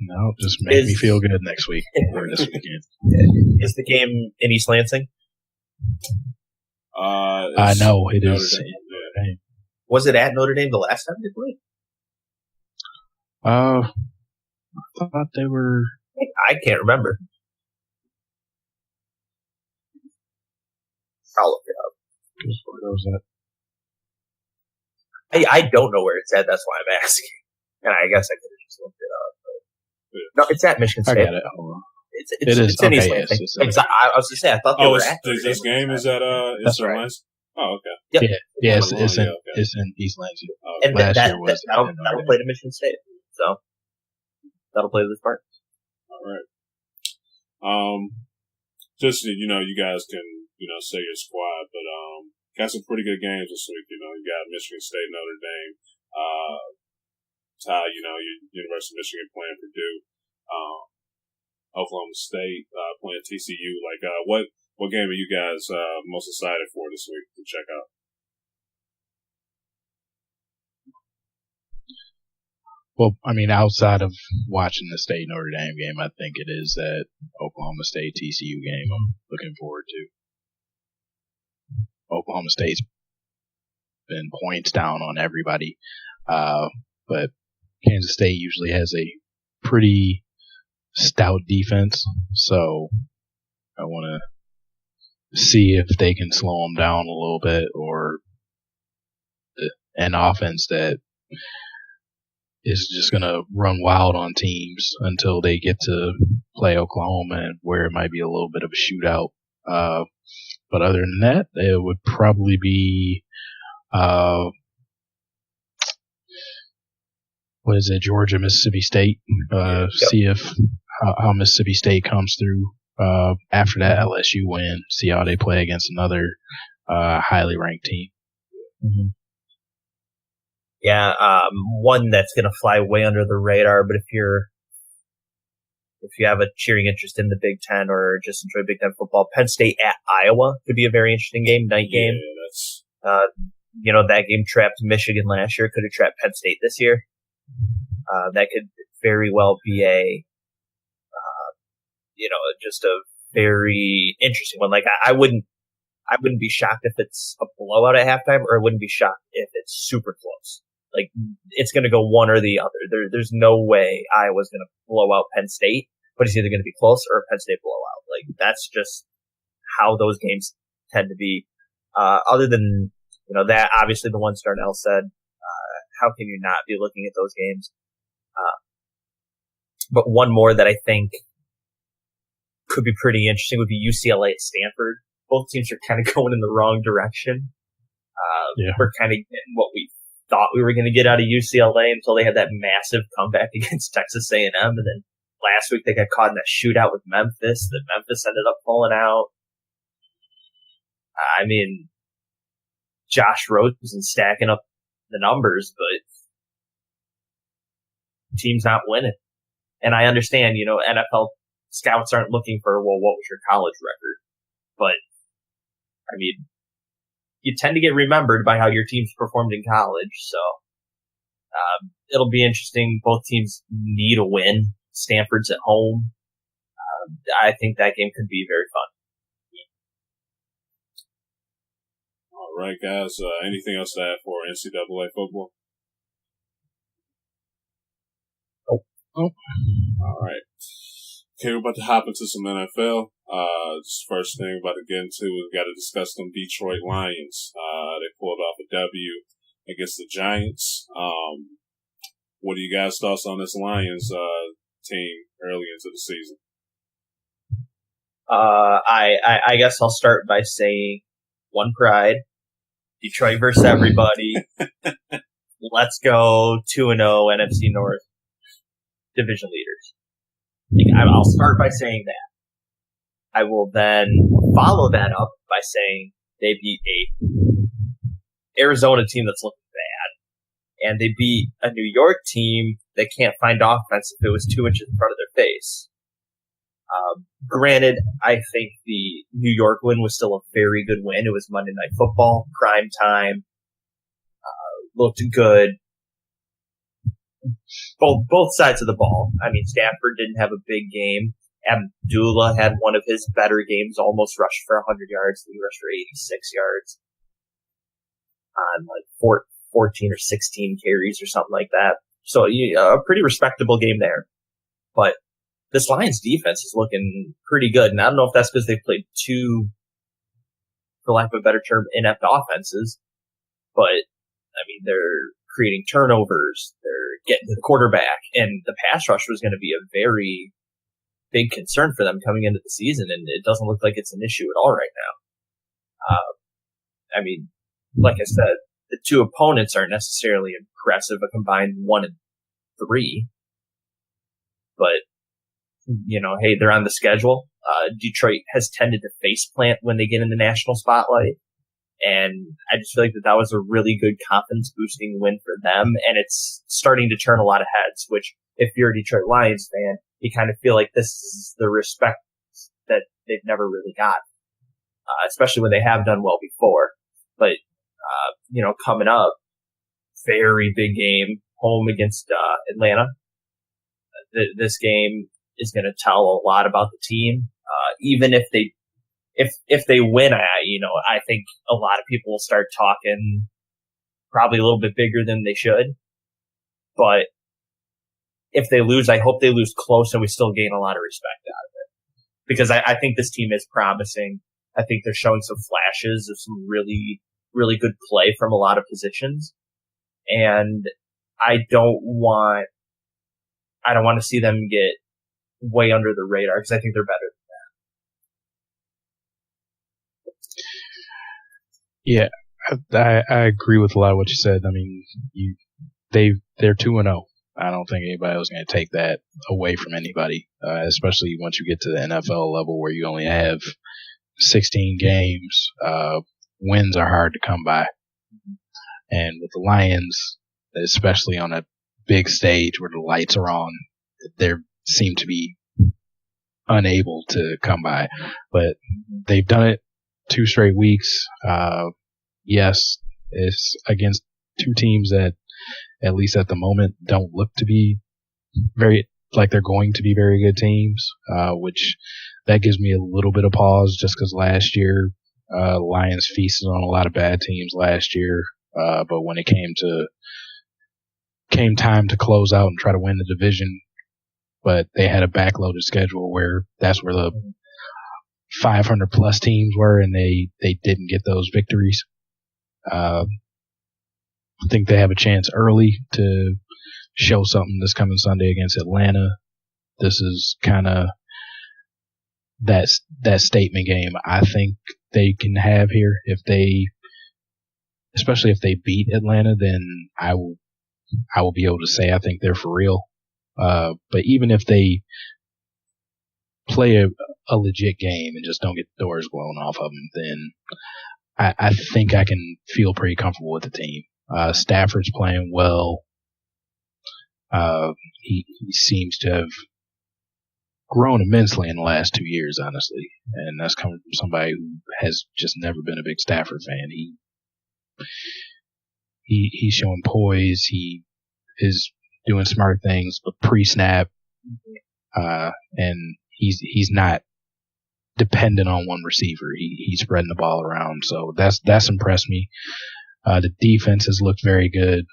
No, just make me feel good next week or this weekend. Is the game in East Lansing? I know it is. Notre Dame. Was it at Notre Dame the last time they played? I thought they were. I can't remember. I'll look it up. Where was I that? don't know where it's at. That's why I'm asking. And I guess I could have just looked it up. No, it's at Michigan State. I got it. Hold on. It's in East Lansing. I was going to say, I thought they were at. This game is at That's right. Lansing? Oh, okay. Yep. Yeah, it's in East Lansing. And Last year was that'll play to Michigan State. So that'll play to this part. All right. Just, you guys can, say your squad, but, got some pretty good games this week. You got Michigan State, Notre Dame, Ty, University of Michigan playing Purdue, Oklahoma State, playing TCU. Like, what game are you guys, most excited for this week to check out? Well, I mean, outside of watching the State Notre Dame game, I think it is that Oklahoma State TCU game I'm looking forward to. Oklahoma State's been points down on everybody. But Kansas State usually has a pretty stout defense, so I want to see if they can slow them down a little bit, or an offense that is just going to run wild on teams until they get to play Oklahoma, and where it might be a little bit of a shootout. But other than that, it would probably be, what is it, Georgia, Mississippi State. See if how Mississippi State comes through. After that, LSU win. See how they play against another highly ranked team. Mm-hmm. Yeah, one that's going to fly way under the radar, but if you have a cheering interest in the Big Ten or just enjoy Big Ten football, Penn State at Iowa could be a very interesting game, night game. Yeah, that game trapped Michigan last year. Could have trapped Penn State this year. That could very well be just a very interesting one. Like I wouldn't be shocked if it's a blowout at halftime, or I wouldn't be shocked if it's super close. Like, it's going to go one or the other. There's no way Iowa's going to blow out Penn State, but it's either going to be close or a Penn State blowout. Like, that's just how those games tend to be. Other than, that, obviously the ones Darnell said, how can you not be looking at those games? But one more that I think could be pretty interesting would be UCLA at Stanford. Both teams are kind of going in the wrong direction. We're kind of getting what we thought we were going to get out of UCLA until they had that massive comeback against Texas A&M. And then last week they got caught in that shootout with Memphis that Memphis ended up pulling out. I mean, Josh Rosen stacking up the numbers, but team's not winning. And I understand, NFL scouts aren't looking for, well, what was your college record? But, I mean, you tend to get remembered by how your team's performed in college. So, it'll be interesting. Both teams need a win. Stanford's at home. I think that game could be very fun. All right, guys. Anything else to add for NCAA football? Oh. All right. Okay, we're about to hop into some NFL. Just first thing we're about to get into, we've got to discuss them Detroit Lions. They pulled off a W against the Giants. What are you guys' thoughts on this Lions team early into the season? I guess I'll start by saying one pride, Detroit versus everybody. Let's go 2-0 NFC North division leaders. I'll start by saying that. I will then follow that up by saying they beat a Arizona team that's looking bad, and they beat a New York team that can't find offense if it was 2 inches in front of their face. Granted, I think the New York win was still a very good win. It was Monday Night Football, prime time, looked good. Both sides of the ball. I mean, Stafford didn't have a big game. Abdullah had one of his better games, almost rushed for 100 yards. He rushed for 86 yards on like 14 or 16 carries or something like that. So a pretty respectable game there. But this Lions defense is looking pretty good. And I don't know if that's because they've played two, for lack of a better term, inept offenses. But, I mean, they're creating turnovers. They're getting to the quarterback. And the pass rush was going to be a very big concern for them coming into the season. And it doesn't look like it's an issue at all right now. I mean, like I said, the two opponents aren't necessarily impressive, a combined 1-3. But, hey, they're on the schedule. Detroit has tended to faceplant when they get in the national spotlight. And I just feel like that was a really good confidence-boosting win for them. And it's starting to turn a lot of heads, which, if you're a Detroit Lions fan, you kind of feel like this is the respect that they've never really got, especially when they have done well before. But, coming up, very big game, home against Atlanta. This game is going to tell a lot about the team. Even if they if they win, I think a lot of people will start talking probably a little bit bigger than they should. But if they lose, I hope they lose close and we still gain a lot of respect out of it. Because I think this team is promising. I think they're showing some flashes of some really, really good play from a lot of positions. And I don't want to see them get way under the radar because I think they're better than that. Yeah, I agree with a lot of what you said. I mean, they're 2-0. I don't think anybody was going to take that away from anybody, especially once you get to the NFL level where you only have 16 games. Wins are hard to come by. And with the Lions, especially on a big stage where the lights are on, they seem to be unable to come by. But they've done it 2 straight weeks. Yes, it's against 2 teams that, at least at the moment, don't look to be like they're going to be very good teams, which that gives me a little bit of pause just because last year, Lions feasted on a lot of bad teams last year. But when it came time to close out and try to win the division, but they had a backloaded schedule where that's where the 500 plus teams were, and they didn't get those victories. I think they have a chance early to show something this coming Sunday against Atlanta. This is kind of that statement game I think they can have here. Especially if they beat Atlanta, then I will be able to say I think they're for real. But even if they play a legit game and just don't get the doors blown off of them, then I think I can feel pretty comfortable with the team. Stafford's playing well. He seems to have grown immensely in the last 2 years, honestly. And that's coming from somebody who has just never been a big Stafford fan. He's showing poise. He is doing smart things, but pre-snap, and he's not dependent on one receiver. He's spreading the ball around, so that's impressed me. The defense has looked very good.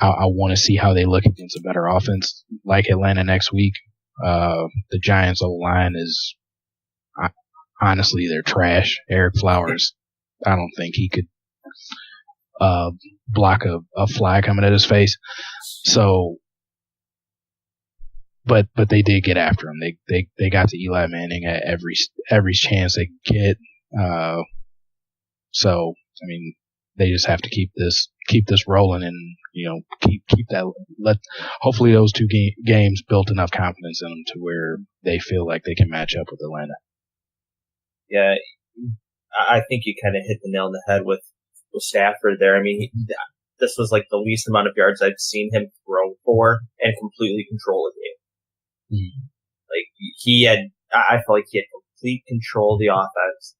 I want to see how they look against a better offense like Atlanta next week. The Giants' O-line is honestly, they're trash. Eric Flowers, I don't think he could block a fly coming at his face. So, but they did get after him. They got to Eli Manning at every chance they could get. So, I mean, they just have to keep this rolling and, keep that. Hopefully those 2 games built enough confidence in them to where they feel like they can match up with Atlanta. Yeah, I think you kind of hit the nail on the head with Stafford there. I mean, this was like the least amount of yards I've seen him throw for and completely control the game. Mm-hmm. I felt like he had complete control of the offense.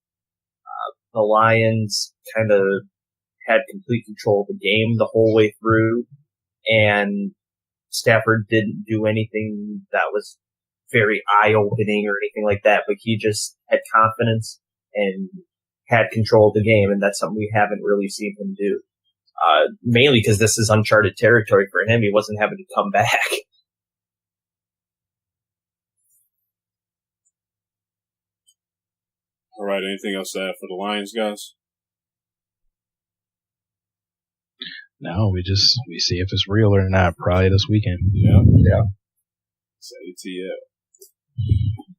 The Lions kind of had complete control of the game the whole way through, and Stafford didn't do anything that was very eye-opening or anything like that, but he just had confidence and had control of the game, and that's something we haven't really seen him do. Mainly because this is uncharted territory for him. He wasn't having to come back. All right, anything else to add for the Lions, guys? No, we see if it's real or not probably this weekend. Yeah. Say ATL.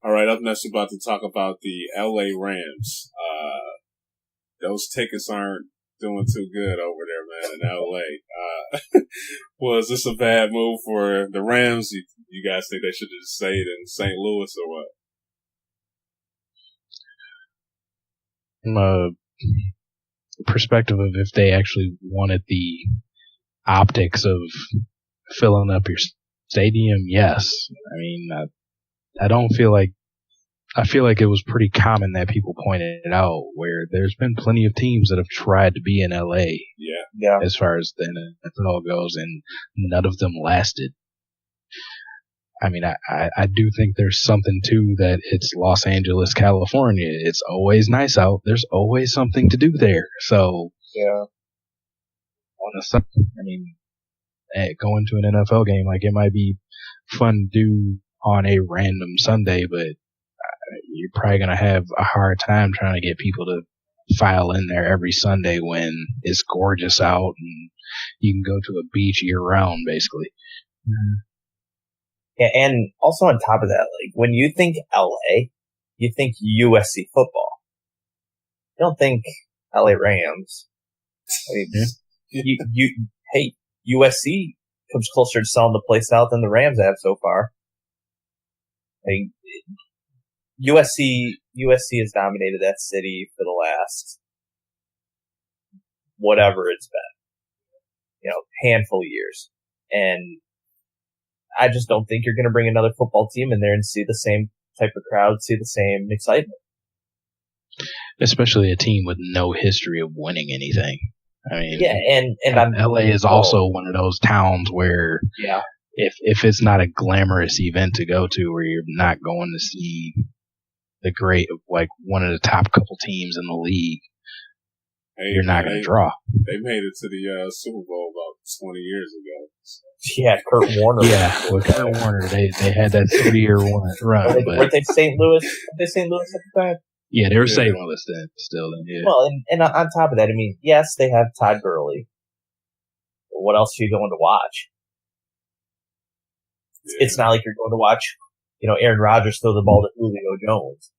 All right, up next, we're about to talk about the LA Rams. Those tickets aren't doing too good over there, man, in LA. Was this a bad move for the Rams? You guys think they should have just stayed in St. Louis or what? From a perspective of if they actually wanted the optics of filling up your stadium, yes. I mean, I feel like it was pretty common that people pointed it out where there's been plenty of teams that have tried to be in LA. Yeah. As far as the NFL goes, and none of them lasted. I mean, I do think there's something to that. It's Los Angeles, California. It's always nice out. There's always something to do there. So, Yeah. I mean, going to an NFL game, like, it might be fun to do on a random Sunday, but you're probably going to have a hard time trying to get people to file in there every Sunday when it's gorgeous out and you can go to a beach year round, basically. Yeah, and also on top of that, like, when you think LA, you think USC football. You don't think LA Rams. I mean, hey, USC comes closer to selling the place out than the Rams have so far. I mean, USC has dominated that city for the last whatever it's been, handful of years. And I just don't think you're going to bring another football team in there and see the same type of crowd, see the same excitement. Especially a team with no history of winning anything. I mean, yeah, and LA is also one of those towns where, if it's not a glamorous event to go to, where you're not going to see the great, like, one of the top couple teams in the league, you're not going to draw. They made it to the Super Bowl about 20 years ago. So. Yeah, Kurt Warner. Yeah, with Kurt Warner, they had that 3-year run. Weren't they St. Louis? Were they St. Louis at the time? Yeah, they were St. Louis then, still. Yeah. Well, and on top of that, I mean, yes, they have Todd Gurley. But what else are you going to watch? Yeah. It's not like you're going to watch, Aaron Rodgers throw the ball to Julio Jones.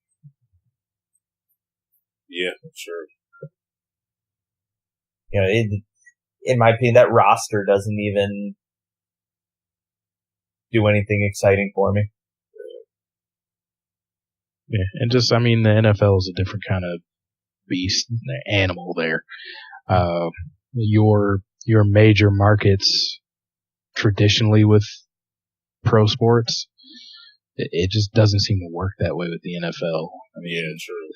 Yeah, sure. In my opinion, that roster doesn't even do anything exciting for me. Yeah, and just, I mean, the NFL is a different kind of beast, animal there. Your major markets traditionally with pro sports, it just doesn't seem to work that way with the NFL. I mean, yeah, true.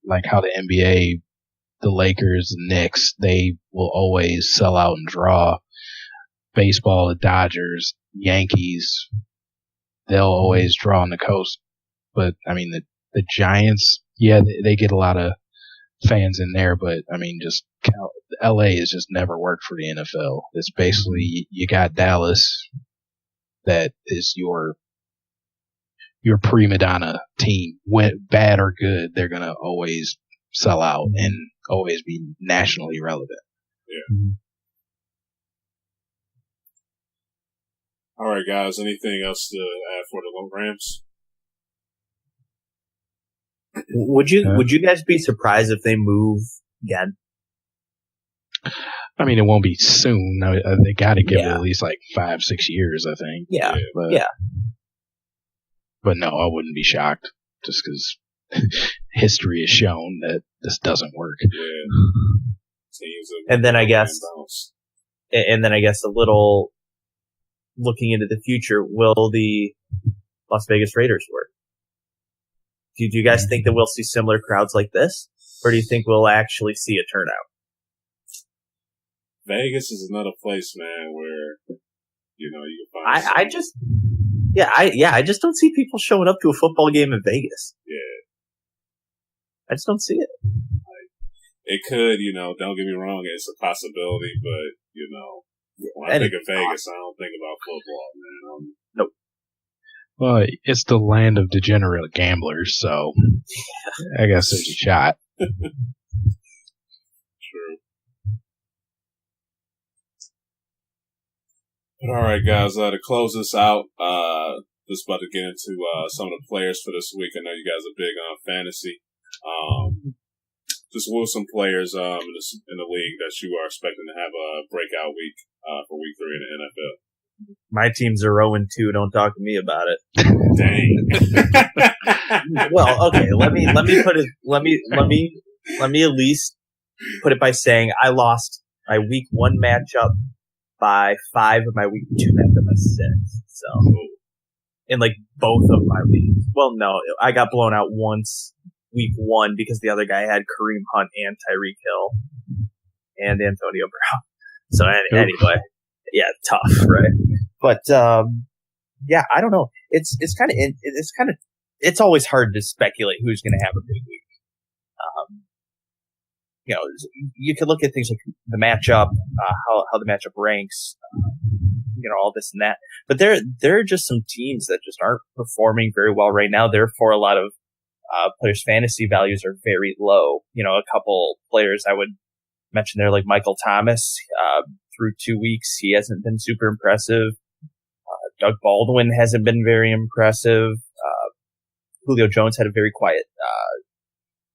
Like how the NBA, the Lakers, the Knicks, they will always sell out and draw. Baseball, the Dodgers, Yankees, they'll always draw on the coast. But, I mean, the Giants, yeah, they get a lot of fans in there, but, I mean, just LA has just never worked for the NFL. It's basically, you got Dallas, that is your prima donna team. Bad or good, they're going to always sell out and always be nationally relevant. Yeah. Mm-hmm. All right, guys, anything else to add for the Rams? Would you guys be surprised if they move again? I mean, it won't be soon. They got to give it at least like 5-6 years, I think. Yeah. But no, I wouldn't be shocked, just because history has shown that this doesn't work. Yeah. And then I guess a little looking into the future, will the Las Vegas Raiders work? Do you guys think that we'll see similar crowds like this? Or do you think we'll actually see a turnout? Vegas is another place, man, where, you can find I just don't see people showing up to a football game in Vegas. Yeah. I just don't see it. It could, don't get me wrong, it's a possibility, but, when I think of Vegas, I don't think about football, man. Nope. Well, it's the land of degenerate gamblers, so I guess there's a shot. True. All right, guys, to close this out, just about to get into some of the players for this week. I know you guys are big on fantasy. Just what are some players in the league that you are expecting to have a breakout week for week 3 in the NFL? My teams are 0-2. Don't talk to me about it. Dang. Well, okay. Let me put it. Let me at least put it by saying I lost my week 1 matchup by 5 and my week 2 matchup by 6. So in like both of my leagues. Well, no, I got blown out once week 1 because the other guy had Kareem Hunt and Tyreek Hill and Antonio Brown. So anyway. Yeah, tough, right? But yeah, I don't know. It's always hard to speculate who's going to have a big week. You know, you could look at things like the matchup, how the matchup ranks, you know, all this and that. But there are just some teams that just aren't performing very well right now. Therefore, a lot of players' fantasy values are very low. You know, a couple players I would mention there, like Michael Thomas, through 2 weeks, he hasn't been super impressive. Doug Baldwin hasn't been very impressive. Julio Jones had a very quiet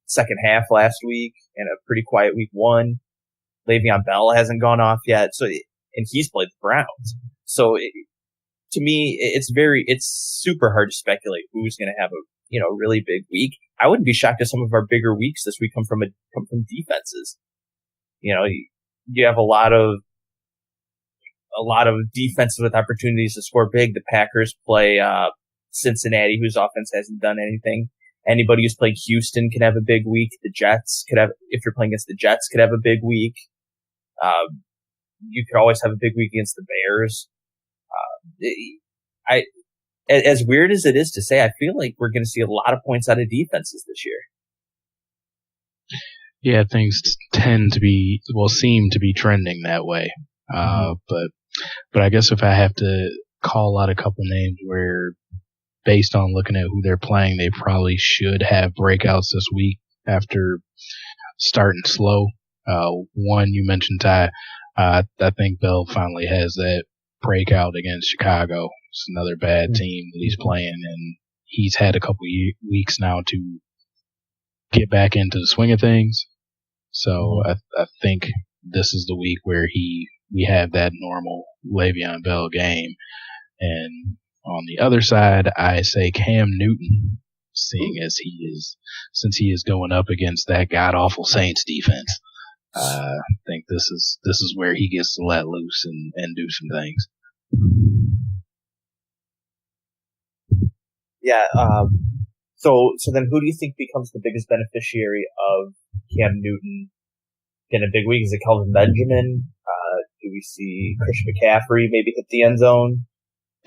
second half last week and a pretty quiet week one. Le'Veon Bell hasn't gone off yet, and he's played the Browns. So to me, it's super hard to speculate who's going to have a really big week. I wouldn't be shocked if some of our bigger weeks this week come from defenses. You know, you have a lot of defenses with opportunities to score big. The Packers play Cincinnati, whose offense hasn't done anything. Anybody who's played Houston can have a big week. The Jets could have, if you're playing against the Jets, could have a big week. You could always have a big week against the Bears. As weird as it is to say, I feel like we're going to see a lot of points out of defenses this year. Yeah, things seem to be trending that way. But I guess if I have to call out a couple names where, based on looking at who they're playing, they probably should have breakouts this week after starting slow. One, you mentioned Ty. I think Bell finally has that breakout against Chicago. It's another bad team that he's playing, and he's had a couple weeks now to get back into the swing of things. So I think this is the week where we have that normal Le'Veon Bell game. And on the other side, I say Cam Newton, since he is going up against that god awful Saints defense. I think this is where he gets to let loose and do some things. Yeah. So then who do you think becomes the biggest beneficiary of Cam Newton getting a big week? Is it Kelvin Benjamin? Do we see Christian McCaffrey maybe hit the end zone?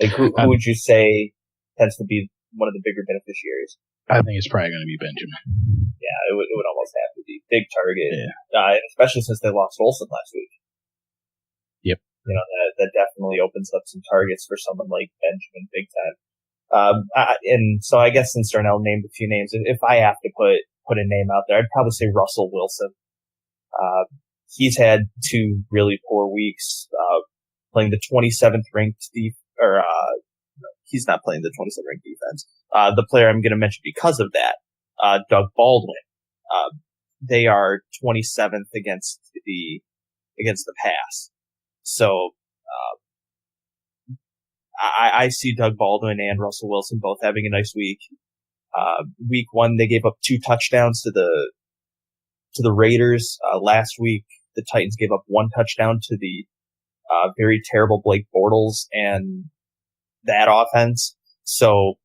Like who would you say tends to be one of the bigger beneficiaries? I think it's probably going to be Benjamin. Yeah, it would almost have to be big target. Yeah. Especially since they lost Olsen last week. Yep. You know, that definitely opens up some targets for someone like Benjamin big time. And so I guess since Darnell named a few names, if I have to put a name out there, I'd probably say Russell Wilson. He's had 2 really poor weeks, playing the 27th ranked he's not playing the 27th ranked defense. The player I'm going to mention because of that, Doug Baldwin. They are 27th against the pass. So, I see Doug Baldwin and Russell Wilson both having a nice week. Week 1, they gave up 2 touchdowns to the Raiders. Last week, the Titans gave up 1 touchdown to the very terrible Blake Bortles and that offense. So,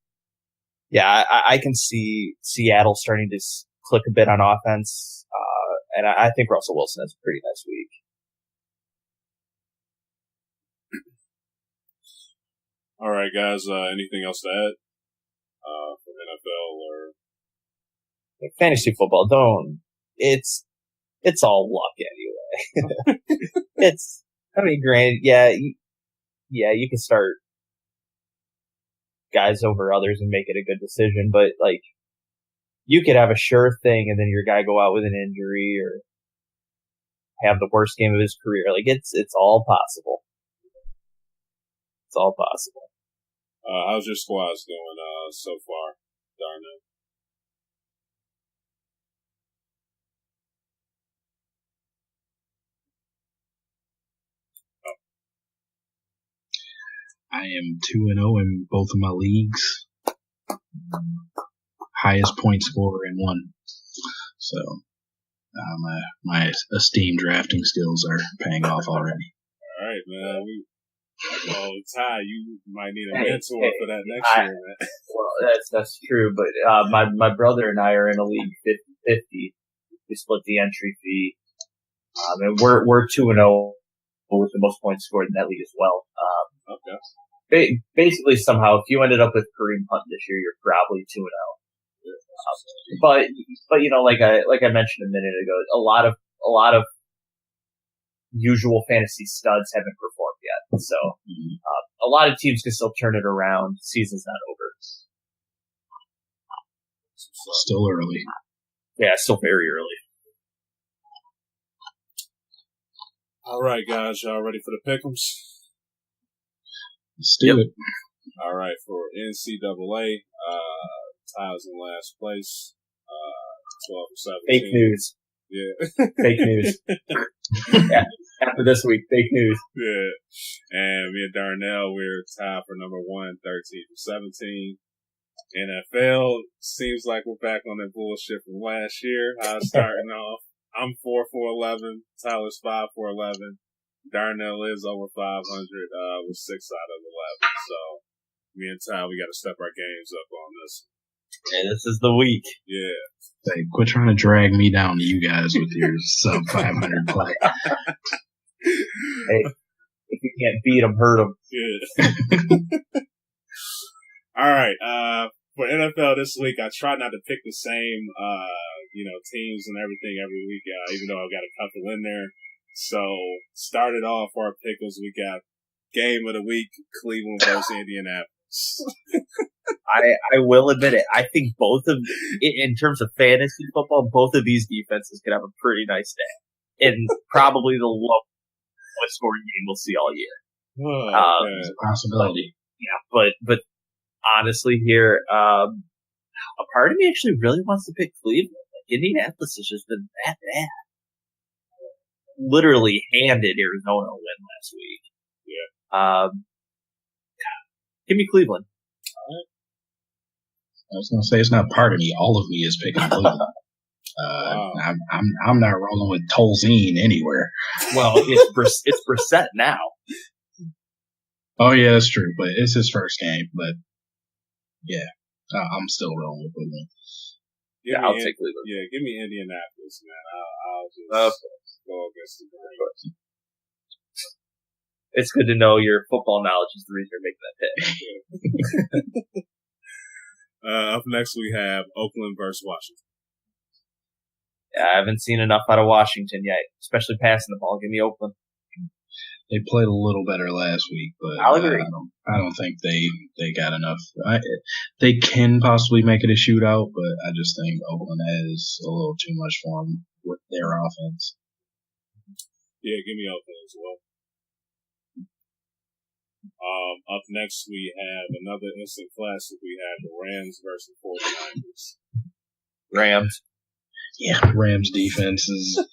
yeah, I can see Seattle starting to click a bit on offense, and I think Russell Wilson has a pretty nice week. All right, guys. Anything else to add for NFL or fantasy football? It's all luck anyway. Granted, you can start guys over others and make it a good decision, but like you could have a sure thing and then your guy go out with an injury or have the worst game of his career. Like it's all possible. It's all possible. How's your squads doing so far, Darnell? I am 2-0 in both of my leagues. Highest point scorer in one. So my esteemed drafting skills are paying off already. All right, man. Ty, you might need a mentor for that next year, man. Well, that's true, but my brother and I are in a league 50-50. We split the entry fee, and we're 2-0 with the most points scored in that league as well. Okay. basically somehow, if you ended up with Kareem Hunt this year, you're probably 2-0. But like I mentioned a minute ago, a lot of usual fantasy studs haven't performed yet. So a lot of teams can still turn it around. Season's not over. Still early. Yeah, still very early. All right, guys, y'all ready for the pick'ems? Let's do it. All right, for NCAA, Tiles in last place, 12-17. Fake news. Yeah. Fake news. After this week, fake news. Yeah. And me and Darnell, we're tied for number 1, 13-17. NFL, seems like we're back on that bullshit from last year. Starting off, I'm 4-11. Tyler's 5-11. Darnell is over 500 with 6 out of 11. So me and Ty, we got to step our games up on this. And this is the week. Yeah. Hey, quit trying to drag me down to you guys with your sub 500 play. Hey, if you can't beat them, hurt them. Yeah. All right. For NFL this week, I try not to pick the same, teams and everything every week, even though I've got a couple in there. So, started off our pickles. We got game of the week, Cleveland versus Indianapolis. I will admit it. I think in terms of fantasy football, both of these defenses could have a pretty nice day. And probably the lowest scoring game we'll see all year. It's a possibility. Yeah, but honestly here, a part of me actually really wants to pick Cleveland. Like, Indianapolis has just been that bad. Literally handed Arizona a win last week. Yeah. Give me Cleveland. I was gonna say it's not part of me. All of me is picking Cleveland. I'm not rolling with Tolzien anywhere. Well, it's Brissett now. Oh yeah, that's true. But it's his first game. But yeah, I'm still rolling with Cleveland. I'll take Cleveland. Yeah, give me Indianapolis, man. I'll just go against the grain. It's good to know your football knowledge is the reason you're making that pick. Up next, we have Oakland versus Washington. Yeah, I haven't seen enough out of Washington yet, especially passing the ball. Give me Oakland. They played a little better last week, but I'll agree. I don't think they got enough. They can possibly make it a shootout, but I just think Oakland has a little too much for them with their offense. Yeah, give me Oakland as well. Up next, we have another instant classic. We have the Rams versus 49ers. Rams. Yeah, Rams defense is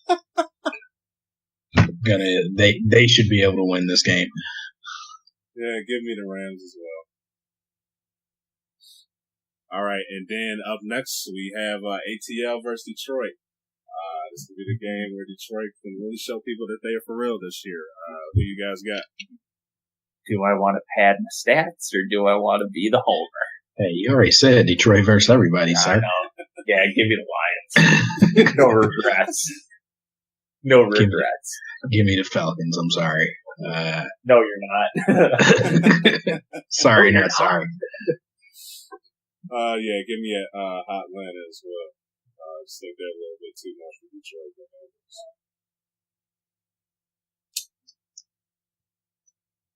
they should be able to win this game. Yeah, give me the Rams as well. All right, and then up next we have ATL versus Detroit. This will be the game where Detroit can really show people that they are for real this year. Who you guys got? Do I want to pad my stats or do I want to be the homer? Hey, you already said Detroit versus everybody, sir. I know. Yeah, give me the Lions. No regrets. No regrets. Give me the Falcons. I'm sorry. No, you're not. Sorry, not sorry. Yeah, give me a Hot Atlanta as well. I just think they're a little bit too much for Detroit.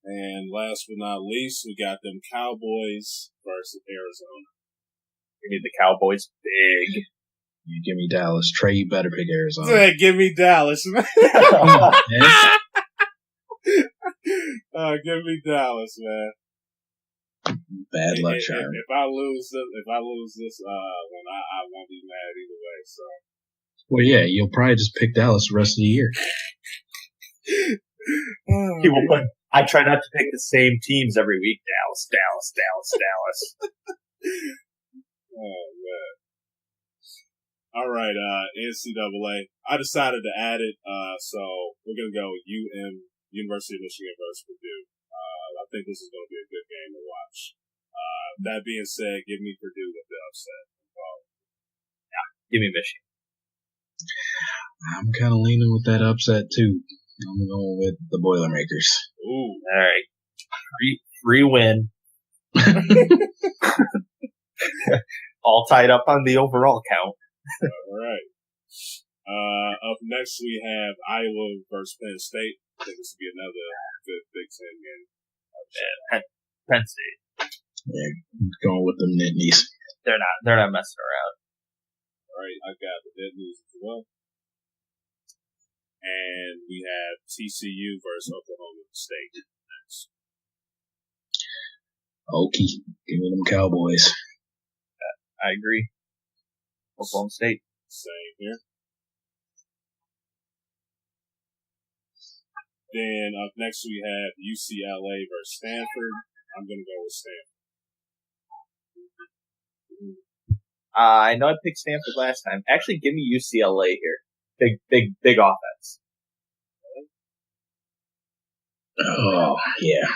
And last but not least, we got them Cowboys versus Arizona. Give me the Cowboys big. You give me Dallas. Trey, you better pick Arizona. Yeah, give me Dallas, man. Give me Dallas, man. Bad luck, Charlie. If I lose this one, I won't be mad either way. So. Well, yeah, you'll probably just pick Dallas the rest of the year. I try not to pick the same teams every week. Dallas. Oh man. All right, NCAA. I decided to add it, so we're gonna go University of Michigan versus Purdue. I think this is gonna be a good game to watch. That being said, give me Purdue with the upset. Yeah, give me Michigan. I'm kind of leaning with that upset too. I'm going with the Boilermakers. Ooh, all right. free win. All tied up on the overall count. All right. Up next, we have Iowa versus Penn State. I think this will be another good Big Ten game. Penn State. Yeah, going with them Nittanies. They're not messing around. All right, I got the Nittanies as well. And we have TCU versus Oklahoma State next. Okay, give me them Cowboys. I agree. Oklahoma State. Same here. Then up next we have UCLA versus Stanford. I'm going to go with Stanford. I know I picked Stanford last time. Actually, give me UCLA here. Big offense. Oh, yeah.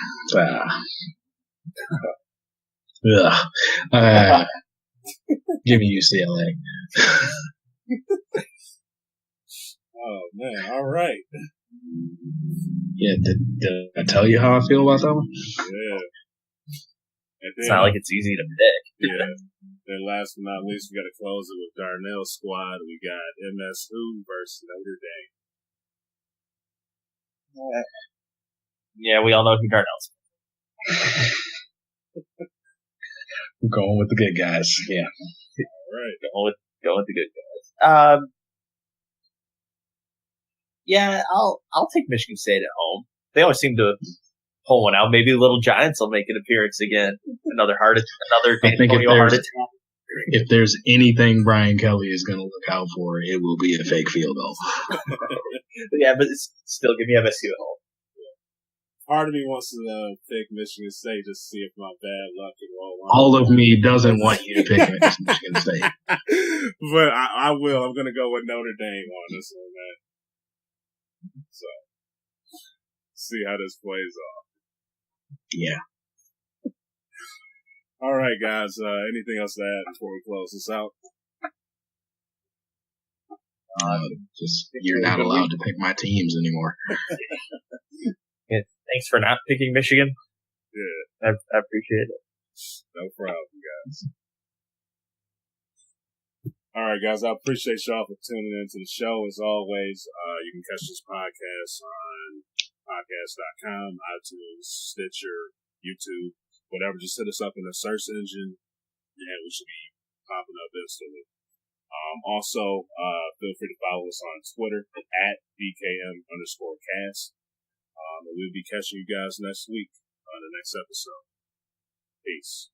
Give me UCLA. Oh, man. All right. Yeah, did I tell you how I feel about that one? Yeah. And then, it's not like it's easy to pick. Yeah. Then last but not least, we got to close it with Darnell's squad. We got MSU versus Notre Dame. Yeah, we all know who Darnell's. We're going with the good guys. Yeah. All right. Going with the good guys. Yeah, I'll take Michigan State at home. They always seem to pull one out. Maybe Little Giants will make an appearance again. Another Antonio heart attack. If there's anything Brian Kelly is going to look out for, it will be a fake field goal. Yeah, but still give me MSU at home. Part of me wants to pick Michigan State just to see if my bad luck can roll on. All of me doesn't want you to pick Michigan State. But I will. I'm going to go with Notre Dame on this one, man. So, see how this plays off. Yeah. All right, guys. Anything else to add before we close this out? Just you're not allowed to pick my teams anymore. Yeah, thanks for not picking Michigan. Yeah, I appreciate it. No problem, guys. All right, guys. I appreciate y'all for tuning into the show. As always, you can catch this podcast on podcast.com, iTunes, Stitcher, YouTube, whatever. Just hit us up in the search engine, and we should be popping up instantly. Also, feel free to follow us on Twitter at DKM_cast. And we'll be catching you guys next week on the next episode. Peace.